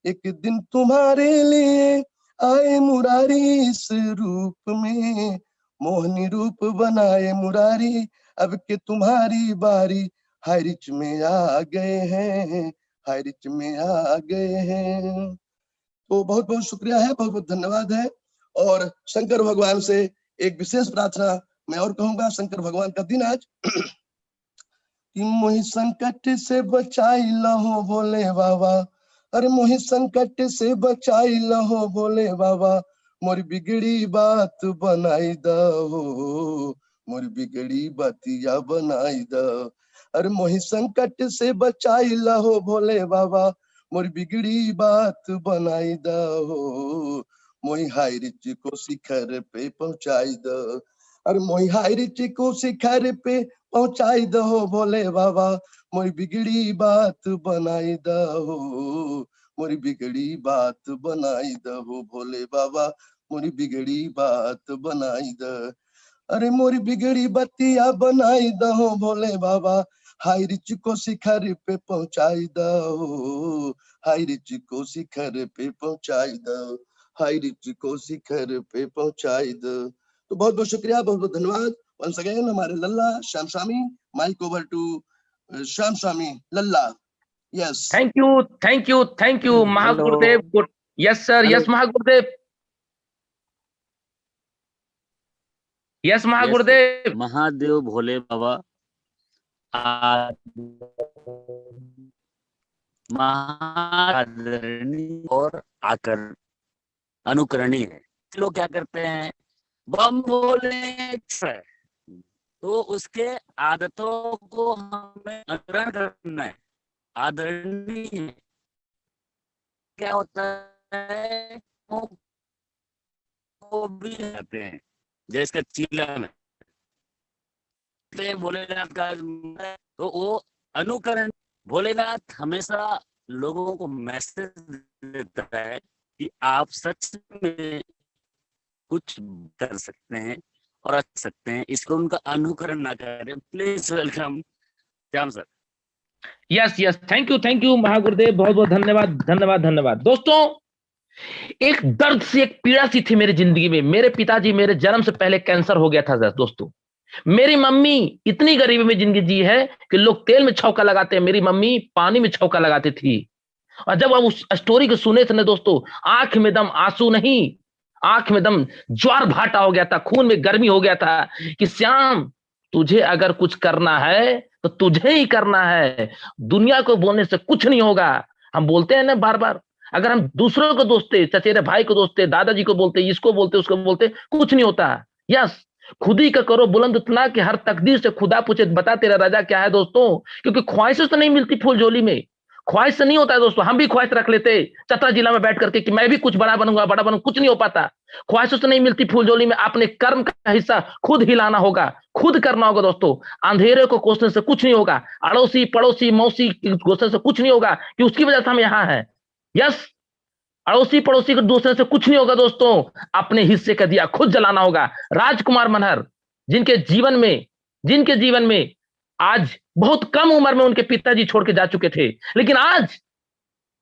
एक दिन तुम्हारे लिए आए मुरारी इस रूप में। मोहनी रूप बनाए मुरारी अब के तुम्हारी बारी, हाई रिच में आ गए हैं, हाई रिच में आ गए हैं। तो बहुत बहुत शुक्रिया है, बहुत बहुत धन्यवाद है। और शंकर भगवान से एक विशेष प्रार्थना मैं और कहूंगा। शंकर भगवान का दिन आज कि मोहि संकट से बचाई लहो भोले बाबा, अरे मोहि संकट से बचाई लहो भोले बाबा, मोर बिगड़ी बात बनाई दहो, मोर बिगड़ी बातिया बनाई दो। अरे मोहि संकट से बचाई लहो भोले बाबा, मोर बिगड़ी बात बनाई दहो, मोहि हाई रिच को शिखर पे पहुंचाई दो। अरे मोहि हाई रिच को शिखर पे पहुंचाई दो भोले बाबा, मोरी बिगड़ी बात बनाई दहो, मोरी बिगड़ी बात बनाई दहो भोले बाबा, मोरी बिगड़ी बात बनाई द। अरे मोरी बिगड़ी बतिया बनाई दहो भोले बाबा, हाई रिच को शिखर पे पहुंचाई दहो, हाई रिच को शिखर पे पहुंचाई दो, हाई रिच को शिखर पे पहुंचाई दो। तो बहुत बहुत शुक्रिया, बहुत बहुत धन्यवाद। वंस अगेन हमारे Lalla Shyam Swami, mike over to Shyam Swami Lalla. Yes, thank you महागुरुदेव। यस सर, यस महागुरुदेव। यस महागुरुदेव। महादेव भोले बाबा आदरणीय और अनुकरणीय है। लोग क्या करते हैं, बम बोले तो उसके आदतों को हमें अनुकरण करना है। आदरणीय क्या होता है, वो भी रहते हैं जैसे चीला में भोलेनाथ का, तो वो अनुकरण। भोलेनाथ हमेशा लोगों को मैसेज देता है कि आप सच में कुछ कर सकते हैं और अच्छा सकते हैं, इसको उनका अनुकरण ना करें। Please welcome Shyam sir. Yes yes, thank you महागुरुदेव, बहुत बहुत धन्यवाद धन्यवाद धन्यवाद। दोस्तों, एक दर्द सी, एक पीड़ा सी थी मेरी जिंदगी में। मेरे पिताजी, मेरे जन्म से पहले कैंसर हो गया था दोस्तों। मेरी मम्मी इतनी गरीबी में जिंदगी जी है कि लोग तेल में छौका लगाते हैं, मेरी मम्मी पानी में छौका लगाती थी। और जब हम उस स्टोरी को सुने थे ना दोस्तों, आंख में दम आंसू नहीं, आंख में दम ज्वार भाटा हो गया था, खून में गर्मी हो गया था कि श्याम, तुझे अगर कुछ करना है तो तुझे ही करना है, दुनिया को बोलने से कुछ नहीं होगा। हम बोलते हैं ना बार बार, अगर हम दूसरों को दोस्ते, चचेरे भाई को दोस्ते, दादाजी को बोलते, इसको बोलते, उसको बोलते, कुछ नहीं होता। यस, खुद ही का करो बुलंद इतना कि हर तकदीर से खुदा पूछे बता तेरा राजा क्या है दोस्तों। क्योंकि ख्वाहिशें तो नहीं मिलती फूलझोली में, ख्वाहिश से नहीं होता है दोस्तों। हम भी ख्वाहिश रख लेते चतरा जिला में बैठ करके कि मैं भी कुछ बड़ा बनूंगा, बड़ा बनूंगा, कुछ नहीं हो पाता। ख्वाहिशों से नहीं मिलती फूलझोली में, अपने कर्म का हिस्सा खुद हिलाना होगा, खुद करना होगा दोस्तों। अंधेरे को कोसने से कुछ नहीं होगा, अड़ोसी पड़ोसी मौसी कोसने से कुछ नहीं होगा कि उसकी वजह से हम यहाँ हैं। यस, अड़ोसी पड़ोसी को दूसरे से कुछ नहीं होगा दोस्तों, अपने हिस्से का दिया खुद जलाना होगा। राजकुमार मनहर, जिनके जीवन में आज बहुत कम उम्र में उनके पिताजी छोड़ के जा चुके थे, लेकिन आज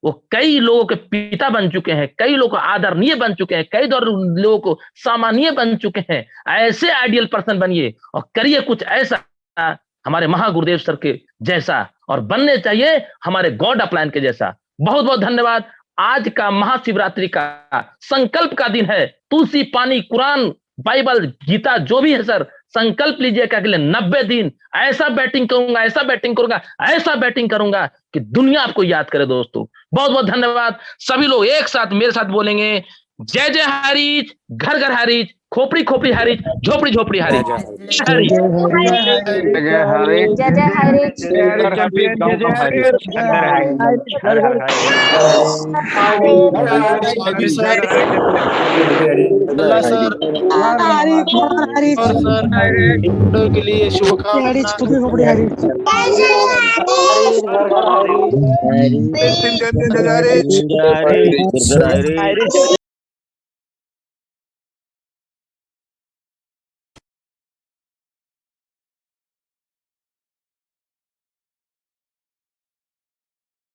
वो कई लोगों के पिता बन चुके हैं, कई लोगों को आदरणीय बन चुके हैं, कई लोगों को सामान्य बन चुके हैं। ऐसे आइडियल पर्सन बनिए और करिए कुछ ऐसा हमारे महागुरुदेव सर के जैसा, और बनने चाहिए हमारे गॉड अपलाइन के जैसा। बहुत बहुत धन्यवाद। आज का महाशिवरात्रि का संकल्प का दिन है। तुलसी, पानी, कुरान, बाइबल, गीता जो भी है सर, संकल्प लीजिए कि अगले 90 दिन ऐसा बैटिंग करूंगा, ऐसा बैटिंग करूंगा, ऐसा बैटिंग करूंगा कि दुनिया आपको याद करे दोस्तों। बहुत बहुत धन्यवाद। सभी लोग एक साथ मेरे साथ बोलेंगे, जय जय हरीज, घर घर हरीज, खोपड़ी खोपड़ी हरीज, झोपड़ी झोपड़ी हरीज। हरीज के लिए शुभकामनाएं।